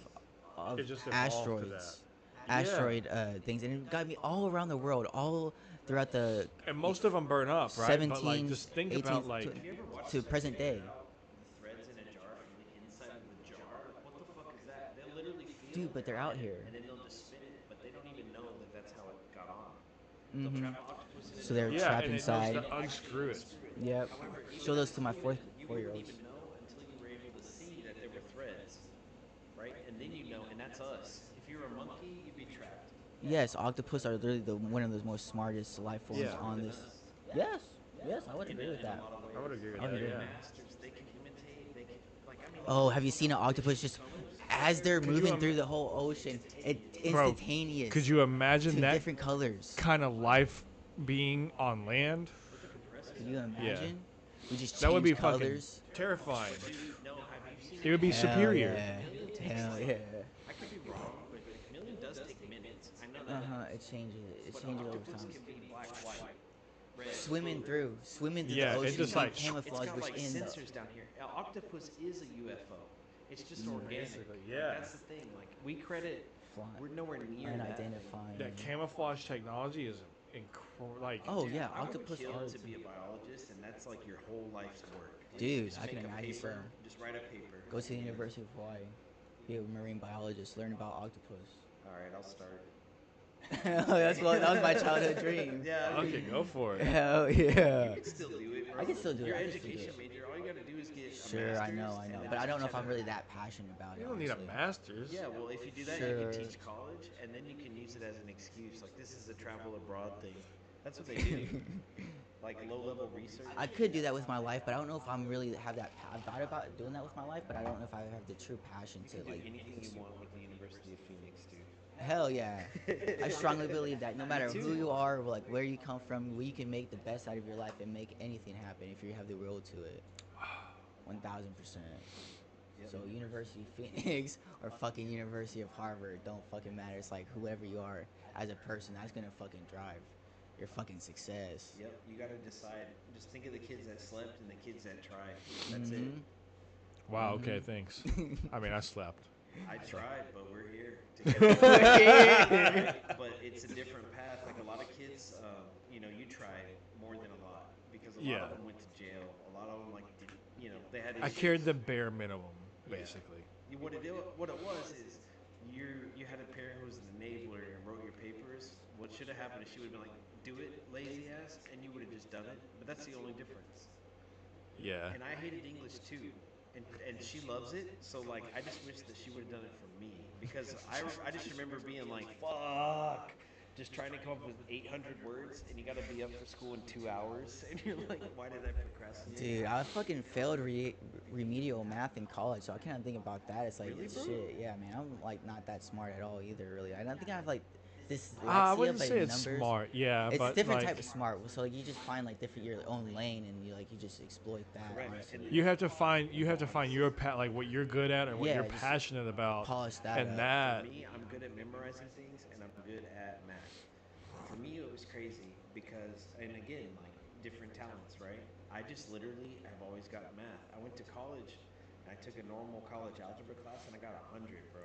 of It just evolved to asteroids, asteroid things, and it got me all around the world, all throughout the And most of them burn up, right? 17th, But like, just think 18th about like, to present day. Threads in a jar from the inside of the jar. Like, what the fuck is that? They'll literally feel Dude, but they're out here. and then they'll just spin it, but they don't even know that that's how it got on. Hmm. They'll trap octopuses. So they're yeah, trapped and inside. it knows to unscrew it. Yep. However, Show those to my you wouldn't four-year-olds. even know until you were able to see that there were threads, right? And then you know, and that's us. If you were a monkey, you'd be trapped. Yes, octopus are literally one of the most smartest life forms Yeah. on this. Yes, yes, I would agree with that. I would agree with I would that. agree. Yeah. Masters, they can imitate. They can, like, I mean, Oh, have you seen an octopus just as they're you moving im- through the whole ocean? It Bro, instantaneous. Could you imagine to that different colors? kind of life being on land? Could you imagine? We just change That would be fucking colors. terrifying. no, have you seen? It would be Hell superior. Yeah. Hell yeah. I could be wrong, but the chameleon does take minutes. I know Uh that. huh. It changes. It But changes over octopus time. can be black, white, red. Swimming through Yeah, the it ocean. just you like- can It's camouflage got like within the. sensors down here. An octopus is a UFO. It's just organic. basically, yeah. That's the thing. Like we credit, we're Flying, nowhere near that. unidentifying. That camouflage technology is like. Oh Dude, yeah, I would octopus kill are. to be a biologist, and that's like your whole life's work. Like, Dude, just I can make a imagine paper, so. Just write a paper. Go to the University of Hawaii. Be a marine biologist. Learn about octopus. All right, I'll start. That was my childhood dream. Yeah. I mean, Okay, go for it. Hell yeah. you can still do it, bro. I can still do it, Your I can still do education it. major, all you gotta do is get a Sure, I know, master's, and then but I just don't know if check I'm it. really that passionate about it. You don't need a honestly. master's. Yeah, well, if you do that, you Sure. can teach college, and then you can use it as an excuse. Like, this is a travel abroad thing. That's what they do. Like, low-level research. I could do that with my life, but I don't know if I'm really have that. I've thought about doing that with my life, but I don't know if I have the true passion You to can do like. anything you want with the University of Phoenix, dude. Hell yeah. I strongly believe that no matter Me who too. you are, or like where you come from, you can make the best out of your life and make anything happen if you have the will to it. 1000%. Yep. So University of Phoenix or fucking University of Harvard don't fucking matter. It's like whoever you are as a person, that's gonna fucking drive your fucking success. Yep, you gotta decide. Just think of the kids that slept and the kids that tried. That's Mhm. Wow. Okay. Thanks. I mean, I slept. it. I tried, but we're here together. But it's a different path. Like a lot of kids, you tried more than a lot because a lot Yeah. of them went to jail. A lot of them they had. I issues. carried the bare minimum, Yeah. basically. What it was is you had a parent who was an enabler and wrote your papers. What should have happened is she would have been like, "Do it, lazy ass," and you would have just done it. But that's the only difference. Yeah. And I hated English too, and she loves it. So like, I just wish that she would have done it for me because I just remember being like, "Fuck." Just trying to come up with 800 words, and you got to be up for school in 2 hours, and you're like, "Why did I procrastinate?" Dude, I fucking failed remedial math in college, so I can't think about that. It's like Really, bro? shit. Yeah, man, I'm like not that smart at all either. Really, I don't think I have like this. I dyslexia wouldn't of, like, say it's numbers. smart. Yeah, It's but different like, type of smart. So like, you just find like different your own lane, and you just exploit that. Correct. Honestly. you have to find your like what you're good at and what Yeah, you're just passionate about, polish that and up. that. For me, I'm good at memorizing things, and I'm good at math. For me, it was crazy because, and again, like different talents, right? I just literally have always got math. I went to college, and I took a normal college algebra class, and I got 100, bro.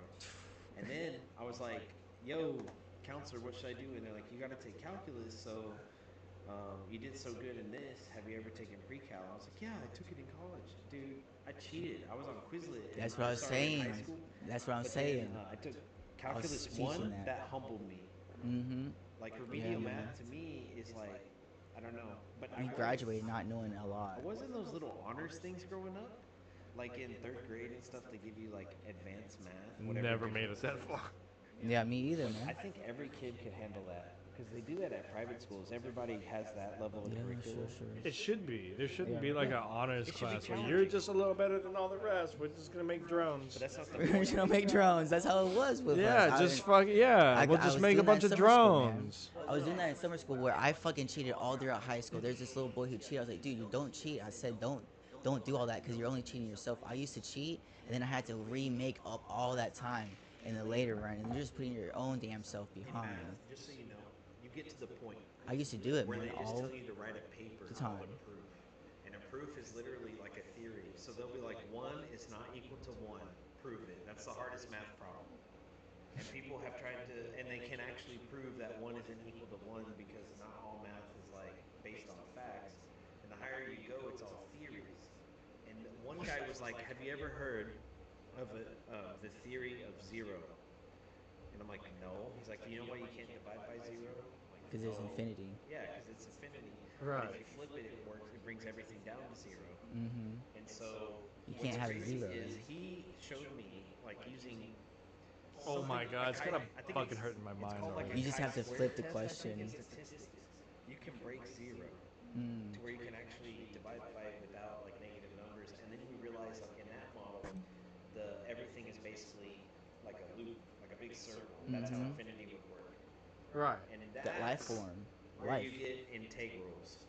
And then I was like, "Yo, counselor, what should I do?" And they're like, "You got to take calculus. So you did so good in this. Have you ever taken pre-cal?" I was like, "Yeah, I took it in college, dude. I cheated. I was on Quizlet." in- That's what I was sorry, in high saying. school. That's what I'm But saying. then, I took calculus teaching one. that. That humbled me. Mm-hmm. Like remedial man. math to me is like, I don't know. But You I graduated not knowing a lot. I was in those little honors things growing up. Like in 3rd grade and stuff, they give you like advanced math. Whatever Never made it that far. Yeah, me either, I man. think every kid could handle that because they do that at private schools. Everybody has that level of Yeah, curriculum. sure. It should be. There shouldn't Yeah. be like an honors It should be class where challenging. you're just a little better than all the rest. We're just gonna make drones. But that's not the We're point. gonna make drones. That's how it was with us. Yeah, I just didn't- fuck yeah. I- We'll I just was make a doing that bunch in of summer school, man. drones. I was doing that in summer school where I fucking cheated all throughout high school. There's this little boy who cheated. I was like, dude, you don't cheat. I said, don't do all that because you're only cheating yourself. I used to cheat, and then I had to remake up all that time in the later run, and you're just putting your own damn self In behind. math, just so you know, you get to the point I used to do it, where man, they just all tell you to write a paper the called time. a proof. And a proof is literally like a theory. So they'll be like, 1 is not equal to 1. Prove it. That's the hardest math problem. And people have tried to, and they can actually prove that one isn't equal to one because not all math is like based on facts. And the higher you go, it's all theories. And one guy was like, "Have you ever heard of the theory of zero?" And I'm like, "No." He's like, "Do you know why you can't divide by zero?" I'm like, Because there's "No." infinity. Yeah, because it's infinity. Right. But if you flip it, it works. It brings everything down to zero. Mm-hmm. And so You what's can't have crazy zero. is he showed me like using. Oh my something- God, it's like kind I of think fucking it's- hurting my it's mind called like already. a You just have to chi-square flip the test, I think, question. in statistics. You can break zero Mm. to where you can actually divide by it without like negative numbers, and then you realize like in that model, everything is basically like a loop, like a big circle. That's how Mhm. infinity would work. Right. And That life that's form. where Life. you get integrals.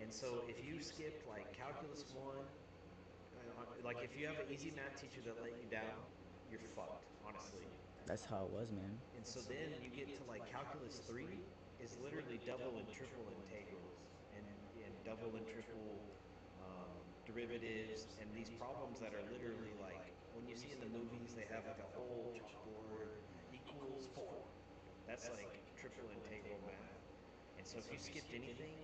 And so if you skipped like calculus 1, like if you have an easy math teacher that let you down, you're fucked, honestly. That's how it was, man. And so then you get to like calculus 3 is literally double and triple integrals and double and triple derivatives and these problems that are literally like when you see in the movies they have like a whole chalkboard equals 4. That's like triple integral math. And so if you skipped anything,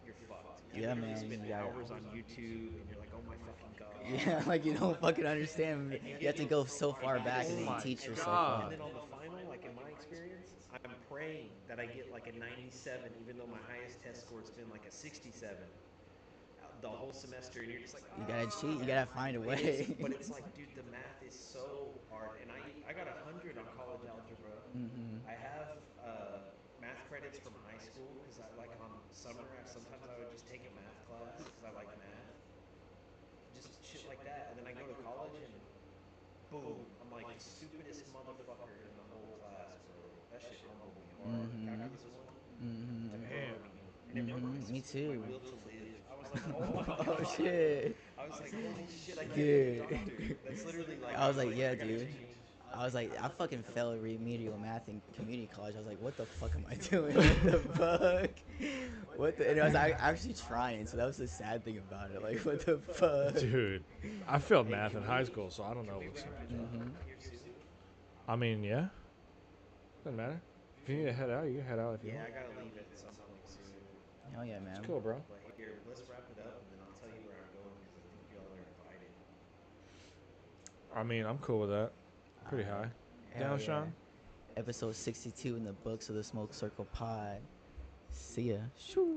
you're fucked. You Yeah, literally man, spend you gotta- hours on YouTube and you're like, oh my fucking god. Yeah, like you don't fucking understand. And You have to go so far back and Oh then my teach yourself God. up. And then on the final, like in my experience, I'm praying that I get like a 97, even though my highest test score has been like a 67 the whole semester, and you're just like, You gotta cheat. You gotta find a But way. but it's like, dude, the math is so hard, and I got 100 on college algebra. Mm-hmm. I have math credits from high school because I like on summer. Sometimes I would just take a math class because I like math, just shit like that. And then I go to college and boom, I'm like the stupidest motherfucker in the whole class, bro. That shit humbled me hard. Mhm. Calculus 1, Mm-hmm. that Damn. broke me. And it broke Mhm, me too. my will to live. I was like, oh my god. Oh shit. I was like, holy shit, I can't Dude. be a doctor. That's literally like. I was like, yeah, I gotta dude. change. I was like, I fucking failed remedial math in community college. I was like, what the fuck am I doing? What the fuck? What the? And I was actually trying, so that was the sad thing about it. Like, what the fuck? Dude, I failed math in high school, so I don't know what's up. Mm-hmm. Here soon? I mean, yeah. Doesn't matter. If you need to head out, you can head out if you Yeah, I want. gotta leave at some point soon. Hell yeah, man. It's cool, bro. But here, let's wrap it up, and then I'll tell you where I'm going because I think y'all are invited. I mean, I'm cool with that. Pretty high. Hell Down, yeah. Sean? Episode 62 in the books of the Smoke Circle Pod. See ya. Shoo.